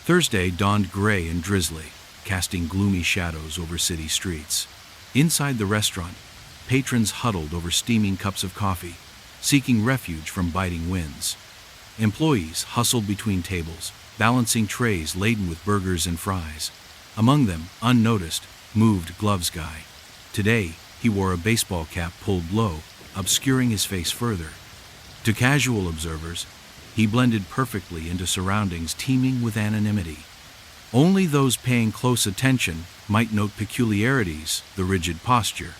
Thursday dawned gray and drizzly, casting gloomy shadows over city streets. Inside the restaurant, patrons huddled over steaming cups of coffee, seeking refuge from biting winds. Employees hustled between tables, balancing trays laden with burgers and fries. Among them, unnoticed, moved Gloves Guy. Today, he wore a baseball cap pulled low, obscuring his face further. To casual observers, he blended perfectly into surroundings teeming with anonymity. Only those paying close attention might note peculiarities: the rigid posture,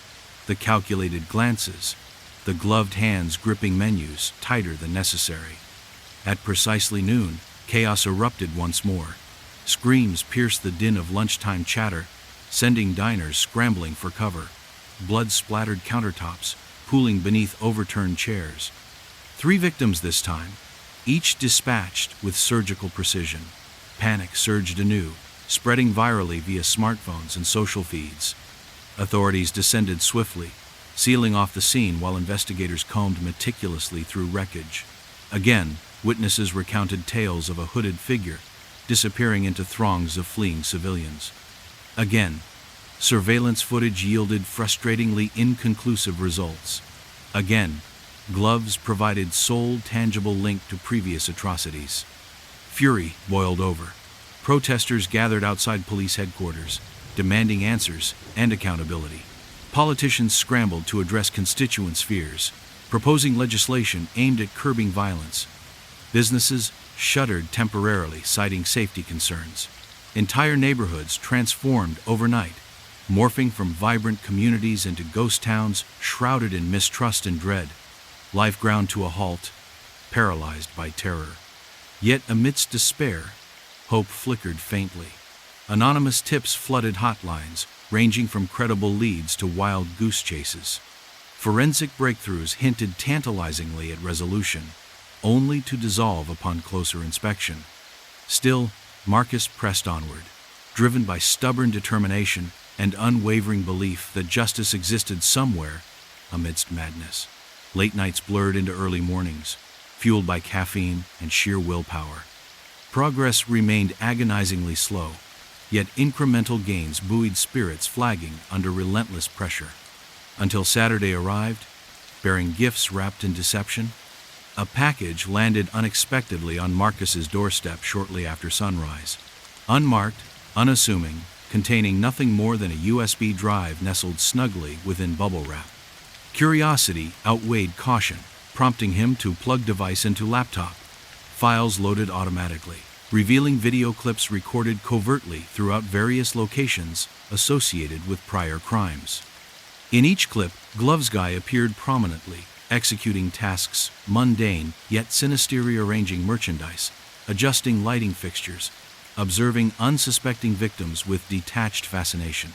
the calculated glances, the gloved hands gripping menus tighter than necessary. At precisely noon, chaos erupted once more. Screams pierced the din of lunchtime chatter, sending diners scrambling for cover. Blood-splattered countertops, pooling beneath overturned chairs. 3 victims this time, each dispatched with surgical precision. Panic surged anew, spreading virally via smartphones and social feeds. Authorities descended swiftly, sealing off the scene while investigators combed meticulously through wreckage. Again, witnesses recounted tales of a hooded figure disappearing into throngs of fleeing civilians. Again, surveillance footage yielded frustratingly inconclusive results. Again, Gloves provided sole tangible link to previous atrocities. Fury boiled over. Protesters gathered outside police headquarters, demanding answers and accountability. Politicians scrambled to address constituents' fears, proposing legislation aimed at curbing violence. Businesses shuttered temporarily, citing safety concerns. Entire neighborhoods transformed overnight, morphing from vibrant communities into ghost towns shrouded in mistrust and dread. Life ground to a halt, paralyzed by terror. Yet amidst despair, hope flickered faintly. Anonymous tips flooded hotlines, ranging from credible leads to wild goose chases. Forensic breakthroughs hinted tantalizingly at resolution, only to dissolve upon closer inspection. Still, Marcus pressed onward, driven by stubborn determination and unwavering belief that justice existed somewhere amidst madness. Late nights blurred into early mornings, fueled by caffeine and sheer willpower. Progress remained agonizingly slow, yet incremental gains buoyed spirits flagging under relentless pressure. Until Saturday arrived, bearing gifts wrapped in deception. A package landed unexpectedly on Marcus's doorstep shortly after sunrise. Unmarked, unassuming, containing nothing more than a USB drive nestled snugly within bubble wrap. Curiosity outweighed caution, prompting him to plug device into laptop. Files loaded automatically, revealing video clips recorded covertly throughout various locations associated with prior crimes. In each clip, Gloves Guy appeared prominently, executing tasks mundane yet sinisterly, arranging merchandise, adjusting lighting fixtures, observing unsuspecting victims with detached fascination.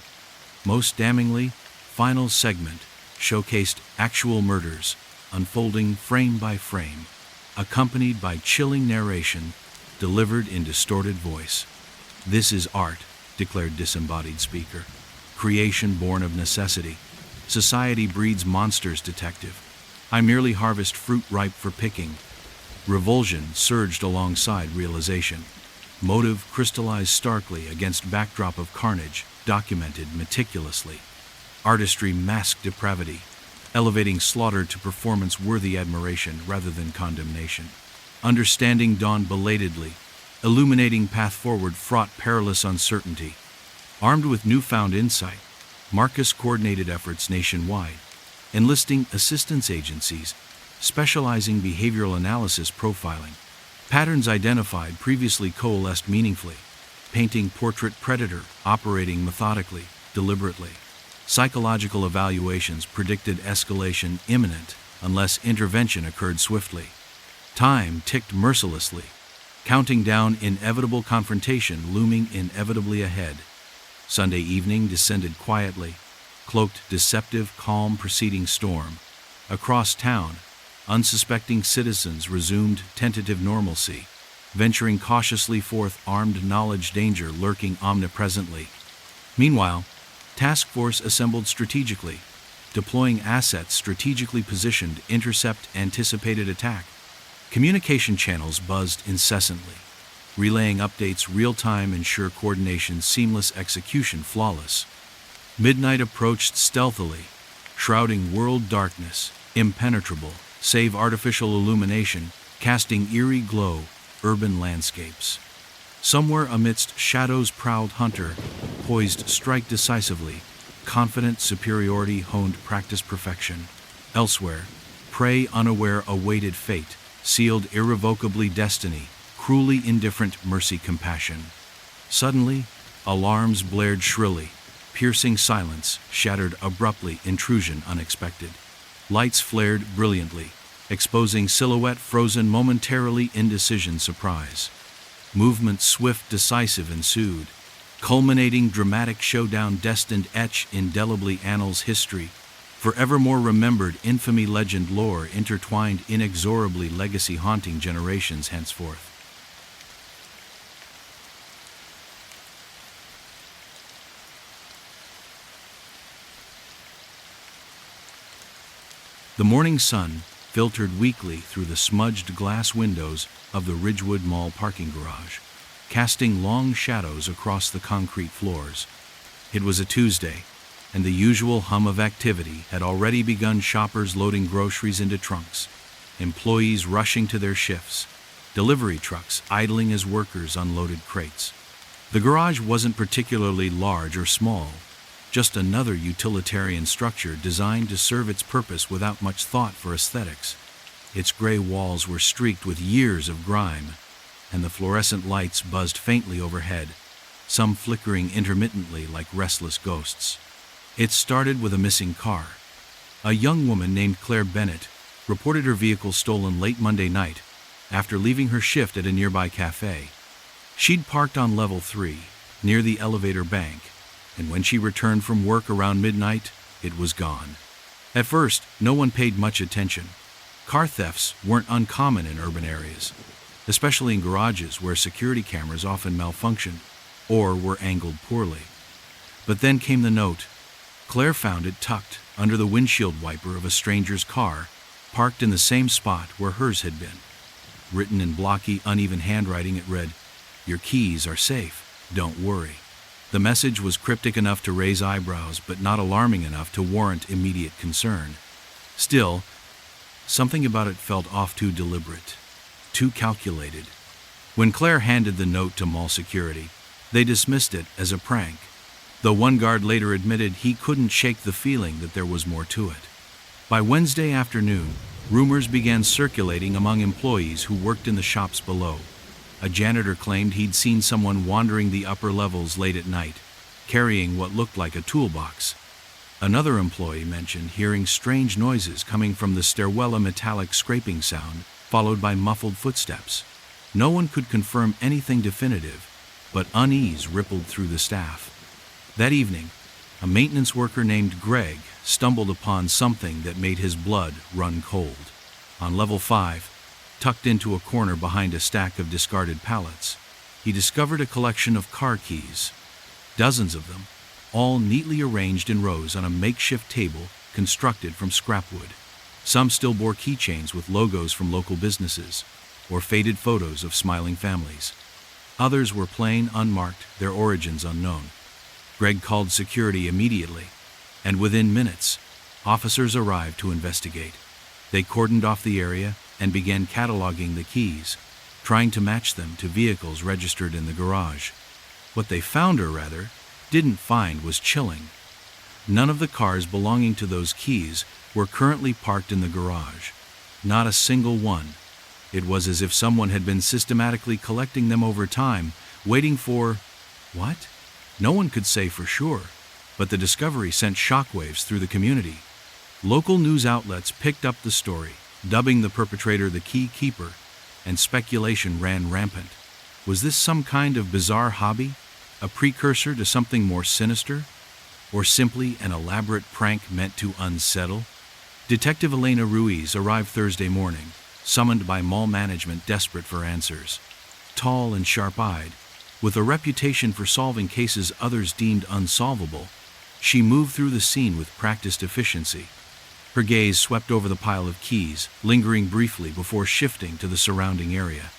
Most damningly, final segment showcased actual murders, unfolding frame by frame, accompanied by chilling narration delivered in distorted voice. "This is art," declared disembodied speaker. "Creation born of necessity. Society breeds monsters, detective. I merely harvest fruit ripe for picking." Revulsion surged alongside realization. Motive crystallized starkly against backdrop of carnage, documented meticulously. Artistry masked depravity, elevating slaughter to performance-worthy admiration rather than condemnation. Understanding dawned belatedly, illuminating path forward fraught perilous uncertainty. Armed with newfound insight, Marcus coordinated efforts nationwide, enlisting assistance agencies, specializing behavioral analysis profiling. Patterns identified previously coalesced meaningfully, painting portrait predator operating methodically, deliberately. Psychological evaluations predicted escalation imminent unless intervention occurred swiftly. Time ticked mercilessly, counting down inevitable confrontation looming inevitably ahead. Sunday evening descended quietly, cloaked deceptive calm preceding storm. Across town, unsuspecting citizens resumed tentative normalcy, venturing cautiously forth armed knowledge danger lurking omnipresently. Meanwhile, task force assembled strategically, deploying assets strategically positioned to intercept anticipated attack. Communication channels buzzed incessantly, relaying updates real-time, ensure coordination, seamless execution, flawless. Midnight approached stealthily, shrouding world darkness, impenetrable, save artificial illumination, casting eerie glow, urban landscapes. Somewhere amidst shadows prowled hunter, poised strike decisively, confident superiority honed practice perfection. Elsewhere, prey unaware awaited fate, sealed irrevocably destiny, cruelly indifferent mercy compassion. Suddenly, alarms blared shrilly, piercing silence, shattered abruptly, intrusion unexpected. Lights flared brilliantly, exposing silhouette frozen momentarily, indecision, surprise. Movement swift, decisive ensued, culminating dramatic showdown destined etch indelibly annals history, forevermore remembered infamy, legend, lore intertwined inexorably, legacy haunting generations henceforth. The morning sun filtered weakly through the smudged glass windows of the Ridgewood Mall parking garage, casting long shadows across the concrete floors. It was a Tuesday, and the usual hum of activity had already begun, shoppers loading groceries into trunks, employees rushing to their shifts, delivery trucks idling as workers unloaded crates. The garage wasn't particularly large or small, just another utilitarian structure designed to serve its purpose without much thought for aesthetics. Its gray walls were streaked with years of grime, and the fluorescent lights buzzed faintly overhead, some flickering intermittently like restless ghosts. It started with a missing car. A young woman named Claire Bennett reported her vehicle stolen late Monday night after leaving her shift at a nearby cafe. She'd parked on level 3, near the elevator bank, and when she returned from work around midnight, it was gone. At first, no one paid much attention. Car thefts weren't uncommon in urban areas, especially in garages where security cameras often malfunctioned or were angled poorly. But then came the note. Claire found it tucked under the windshield wiper of a stranger's car, parked in the same spot where hers had been. Written in blocky, uneven handwriting, it read, "Your keys are safe, don't worry." The message was cryptic enough to raise eyebrows, but not alarming enough to warrant immediate concern. Still, something about it felt off, too deliberate, too calculated. When Claire handed the note to mall security, they dismissed it as a prank, though one guard later admitted he couldn't shake the feeling that there was more to it. By Wednesday afternoon, rumors began circulating among employees who worked in the shops below. A janitor claimed he'd seen someone wandering the upper levels late at night, carrying what looked like a toolbox. Another employee mentioned hearing strange noises coming from the stairwell, a metallic scraping sound, followed by muffled footsteps. No one could confirm anything definitive, but unease rippled through the staff. That evening, a maintenance worker named Greg stumbled upon something that made his blood run cold. On level 5, tucked into a corner behind a stack of discarded pallets, he discovered a collection of car keys, dozens of them, all neatly arranged in rows on a makeshift table constructed from scrap wood. Some still bore keychains with logos from local businesses or faded photos of smiling families. Others were plain, unmarked, their origins unknown. Greg called security immediately, and within minutes, officers arrived to investigate. They cordoned off the area and began cataloging the keys, trying to match them to vehicles registered in the garage. What they found, or rather, didn't find, was chilling. None of the cars belonging to those keys were currently parked in the garage. Not a single one. It was as if someone had been systematically collecting them over time, waiting for... what? No one could say for sure, but the discovery sent shockwaves through the community. Local news outlets picked up the story, dubbing the perpetrator the key keeper, and speculation ran rampant. Was this some kind of bizarre hobby, a precursor to something more sinister, or simply an elaborate prank meant to unsettle? Detective Elena Ruiz arrived Thursday morning, summoned by mall management desperate for answers. Tall and sharp-eyed, with a reputation for solving cases others deemed unsolvable, she moved through the scene with practiced efficiency. Her gaze swept over the pile of keys, lingering briefly before shifting to the surrounding area.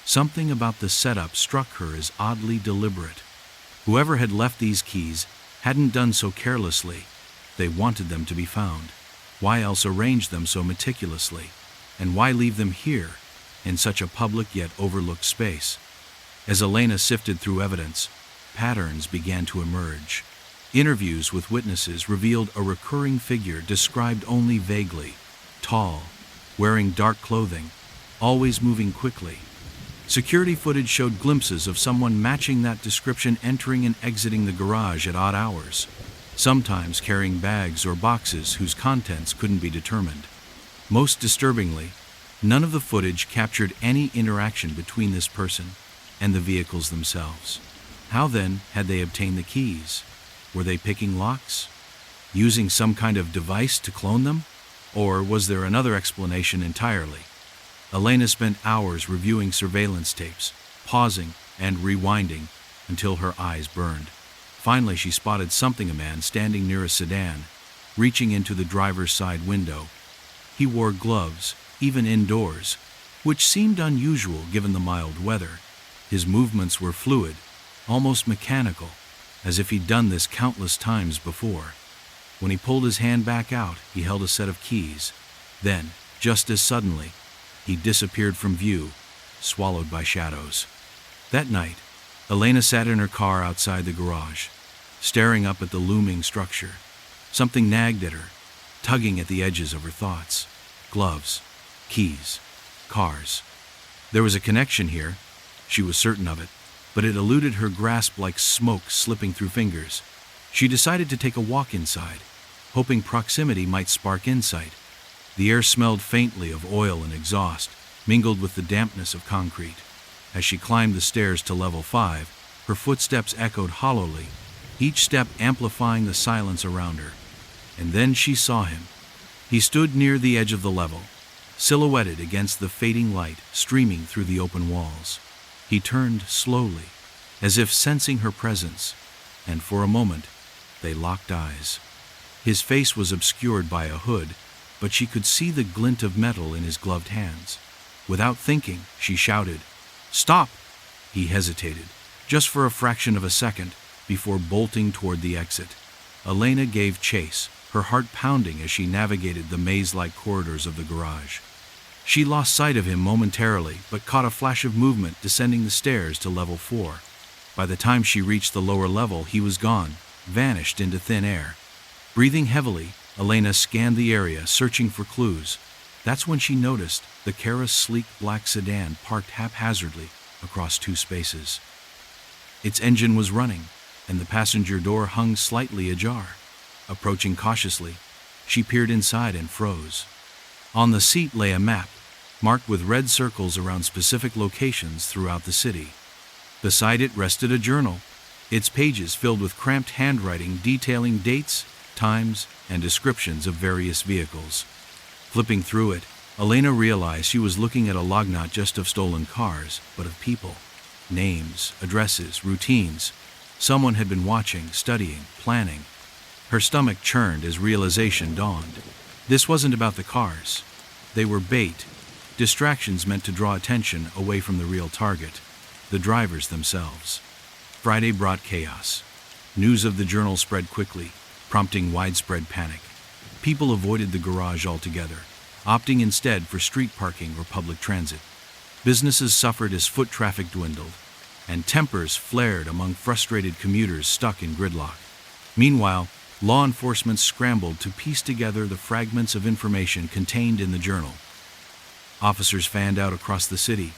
Something about the setup struck her as oddly deliberate. Whoever had left these keys hadn't done so carelessly. They wanted them to be found. Why else arrange them so meticulously? And why leave them here, in such a public yet overlooked space? As Elena sifted through evidence, patterns began to emerge. Interviews with witnesses revealed a recurring figure described only vaguely: tall, wearing dark clothing, always moving quickly. Security footage showed glimpses of someone matching that description entering and exiting the garage at odd hours, sometimes carrying bags or boxes whose contents couldn't be determined. Most disturbingly, none of the footage captured any interaction between this person and the vehicles themselves. How then had they obtained the keys? Were they picking locks? Using some kind of device to clone them? Or was there another explanation entirely? Elena spent hours reviewing surveillance tapes, pausing and rewinding until her eyes burned. Finally, she spotted a man standing near a sedan, reaching into the driver's side window. He wore gloves, even indoors, which seemed unusual given the mild weather. His movements were fluid, almost mechanical, as if he'd done this countless times before. When he pulled his hand back out, he held a set of keys. Then, just as suddenly, he disappeared from view, swallowed by shadows. That night, Elena sat in her car outside the garage, staring up at the looming structure. Something nagged at her, tugging at the edges of her thoughts. Gloves, keys, cars. There was a connection here, she was certain of it, but it eluded her grasp like smoke slipping through fingers. She decided to take a walk inside, hoping proximity might spark insight. The air smelled faintly of oil and exhaust, mingled with the dampness of concrete. As she climbed the stairs to level 5, her footsteps echoed hollowly, each step amplifying the silence around her. And then she saw him. He stood near the edge of the level, silhouetted against the fading light streaming through the open walls. He turned slowly, as if sensing her presence, and for a moment, they locked eyes. His face was obscured by a hood, but she could see the glint of metal in his gloved hands. Without thinking, she shouted, "Stop!" He hesitated, just for a fraction of a second, before bolting toward the exit. Elena gave chase, her heart pounding as she navigated the maze-like corridors of the garage. She lost sight of him momentarily, but caught a flash of movement descending the stairs to level 4. By the time she reached the lower level, he was gone, vanished into thin air. Breathing heavily, Elena scanned the area, searching for clues. That's when she noticed the Kara's sleek black sedan parked haphazardly across 2 spaces. Its engine was running, and the passenger door hung slightly ajar. Approaching cautiously, she peered inside and froze. On the seat lay a map, marked with red circles around specific locations throughout the city. Beside it rested a journal, its pages filled with cramped handwriting detailing dates, times, and descriptions of various vehicles. Flipping through it, Elena realized she was looking at a log not just of stolen cars, but of people. Names, addresses, routines. Someone had been watching, studying, planning. Her stomach churned as realization dawned. This wasn't about the cars. They were bait, distractions meant to draw attention away from the real target, the drivers themselves. Friday brought chaos. News of the journal spread quickly, prompting widespread panic. People avoided the garage altogether, opting instead for street parking or public transit. Businesses suffered as foot traffic dwindled, and tempers flared among frustrated commuters stuck in gridlock. Meanwhile, law enforcement scrambled to piece together the fragments of information contained in the journal. Officers fanned out across the city,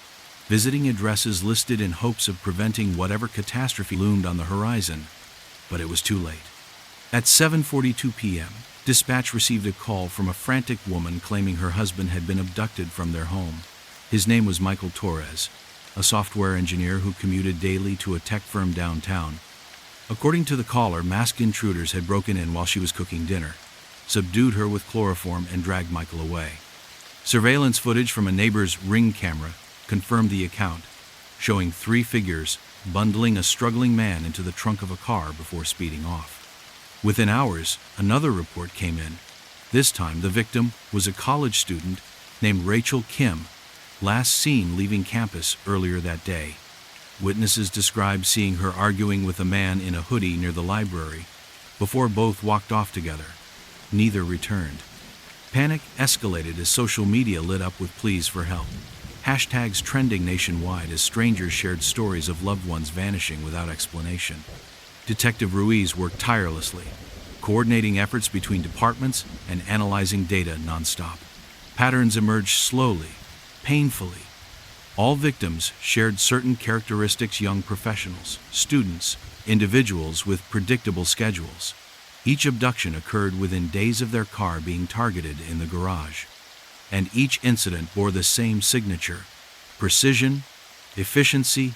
visiting addresses listed in hopes of preventing whatever catastrophe loomed on the horizon, but it was too late. At 7:42 p.m., dispatch received a call from a frantic woman claiming her husband had been abducted from their home. His name was Michael Torres, a software engineer who commuted daily to a tech firm downtown. According to the caller, masked intruders had broken in while she was cooking dinner, subdued her with chloroform, and dragged Michael away. Surveillance footage from a neighbor's Ring camera confirmed the account, showing 3 figures bundling a struggling man into the trunk of a car before speeding off. Within hours, another report came in. This time, the victim was a college student named Rachel Kim, last seen leaving campus earlier that day. Witnesses described seeing her arguing with a man in a hoodie near the library before both walked off together. Neither returned. Panic escalated as social media lit up with pleas for help. Hashtags trending nationwide as strangers shared stories of loved ones vanishing without explanation. Detective Ruiz worked tirelessly, coordinating efforts between departments and analyzing data nonstop. Patterns emerged slowly, painfully. All victims shared certain characteristics: young professionals, students, individuals with predictable schedules. Each abduction occurred within days of their car being targeted in the garage. And each incident bore the same signature: precision, efficiency,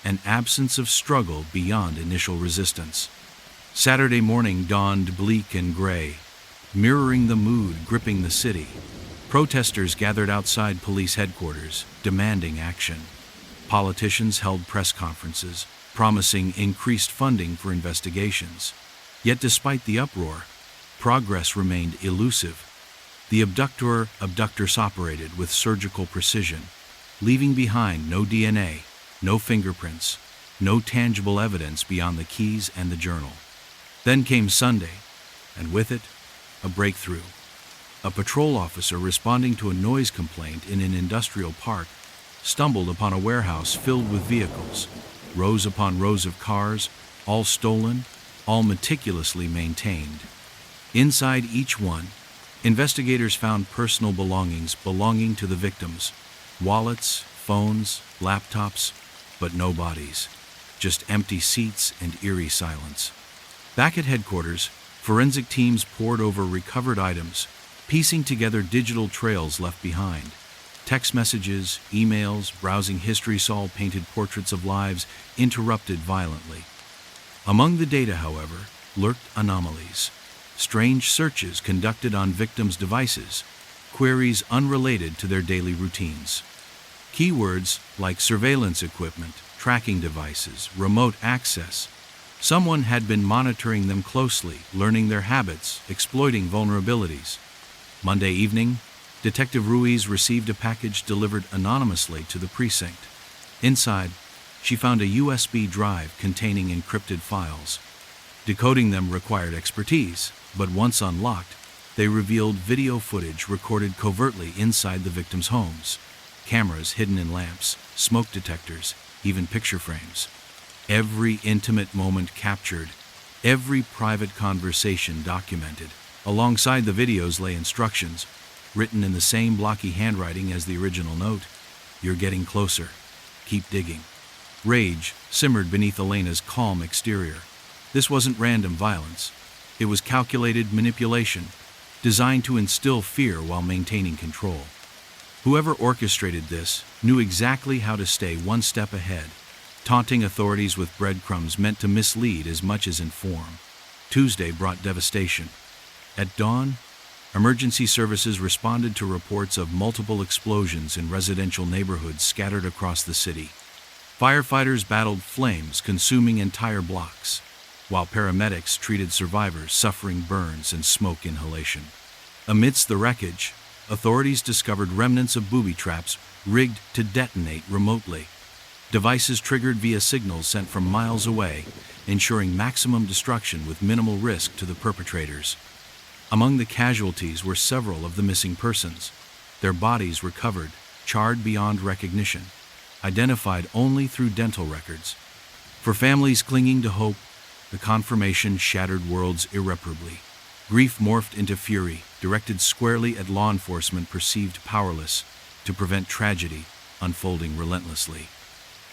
and absence of struggle beyond initial resistance. Saturday morning dawned bleak and gray, mirroring the mood gripping the city. Protesters gathered outside police headquarters, demanding action. Politicians held press conferences, promising increased funding for investigations. Yet despite the uproar, progress remained elusive. The abductors operated with surgical precision, leaving behind no DNA, no fingerprints, no tangible evidence beyond the keys and the journal. Then came Sunday, and with it, a breakthrough. A patrol officer responding to a noise complaint in an industrial park stumbled upon a warehouse filled with vehicles, rows upon rows of cars, all stolen, all meticulously maintained. Inside each one, investigators found personal belongings belonging to the victims: wallets, phones, laptops, but no bodies, just empty seats and eerie silence. Back at headquarters, forensic teams pored over recovered items, piecing together digital trails left behind. Text messages, emails, browsing history saw painted portraits of lives interrupted violently. Among the data, however, lurked anomalies. Strange searches conducted on victims' devices, queries unrelated to their daily routines. Keywords like surveillance equipment, tracking devices, remote access. Someone had been monitoring them closely, learning their habits, exploiting vulnerabilities. Monday evening, Detective Ruiz received a package delivered anonymously to the precinct. Inside, she found a USB drive containing encrypted files. Decoding them required expertise, but once unlocked, they revealed video footage recorded covertly inside the victims' homes. Cameras hidden in lamps, smoke detectors, even picture frames. Every intimate moment captured, every private conversation documented. Alongside the videos lay instructions, written in the same blocky handwriting as the original note: "You're getting closer. Keep digging." Rage simmered beneath Elena's calm exterior. This wasn't random violence. It was calculated manipulation, designed to instill fear while maintaining control. Whoever orchestrated this knew exactly how to stay one step ahead, taunting authorities with breadcrumbs meant to mislead as much as inform. Tuesday brought devastation. At dawn, emergency services responded to reports of multiple explosions in residential neighborhoods scattered across the city. Firefighters battled flames consuming entire blocks, while paramedics treated survivors suffering burns and smoke inhalation. Amidst the wreckage, authorities discovered remnants of booby traps rigged to detonate remotely. Devices triggered via signals sent from miles away, ensuring maximum destruction with minimal risk to the perpetrators. Among the casualties were several of the missing persons. Their bodies recovered, charred beyond recognition, identified only through dental records. For families clinging to hope, the confirmation shattered worlds irreparably. Grief morphed into fury, directed squarely at law enforcement perceived powerless to prevent tragedy unfolding relentlessly.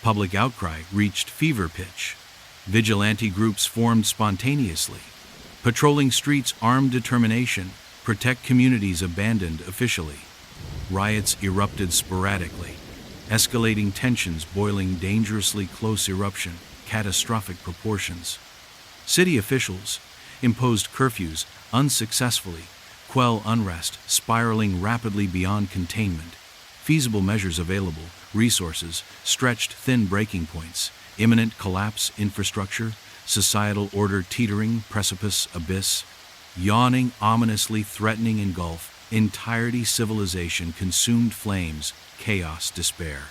Public outcry reached fever pitch. Vigilante groups formed spontaneously, patrolling streets armed determination, protect communities abandoned officially. Riots erupted sporadically, escalating tensions boiling dangerously close eruption, catastrophic proportions. City officials imposed curfews unsuccessfully, quell unrest spiraling rapidly beyond containment. Feasible measures available, resources stretched thin breaking points, imminent collapse infrastructure, societal order teetering, precipice abyss, yawning ominously threatening engulf, entirety civilization consumed flames, chaos, despair.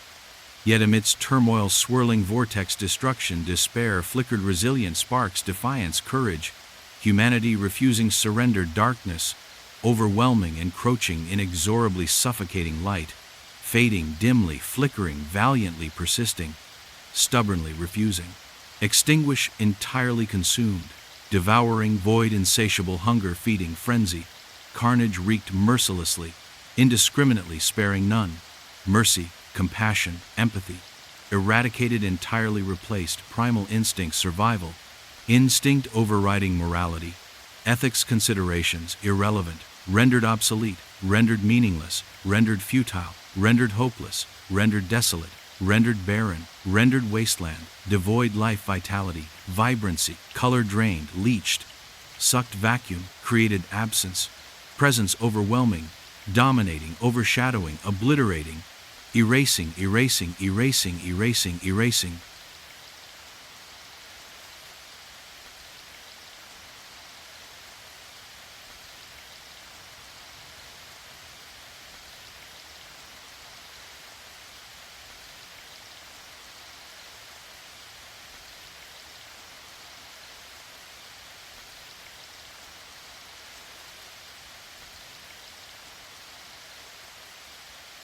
Yet amidst turmoil swirling vortex destruction, despair flickered resilient sparks, defiance, courage, humanity refusing surrender, darkness, overwhelming, encroaching, inexorably suffocating light, fading, dimly, flickering, valiantly persisting, stubbornly refusing. Extinguish, entirely consumed, devouring, void, insatiable hunger, feeding, frenzy. Carnage wreaked mercilessly, indiscriminately sparing none. Mercy, compassion, empathy, eradicated, entirely replaced. Primal instinct, survival, instinct overriding morality. Ethics considerations, irrelevant, rendered obsolete, rendered meaningless, rendered futile, rendered hopeless, rendered desolate, rendered barren, rendered wasteland, devoid life vitality, vibrancy, color drained, leached, sucked vacuum, created absence, presence overwhelming, dominating, overshadowing, obliterating, erasing, erasing, erasing, erasing, erasing.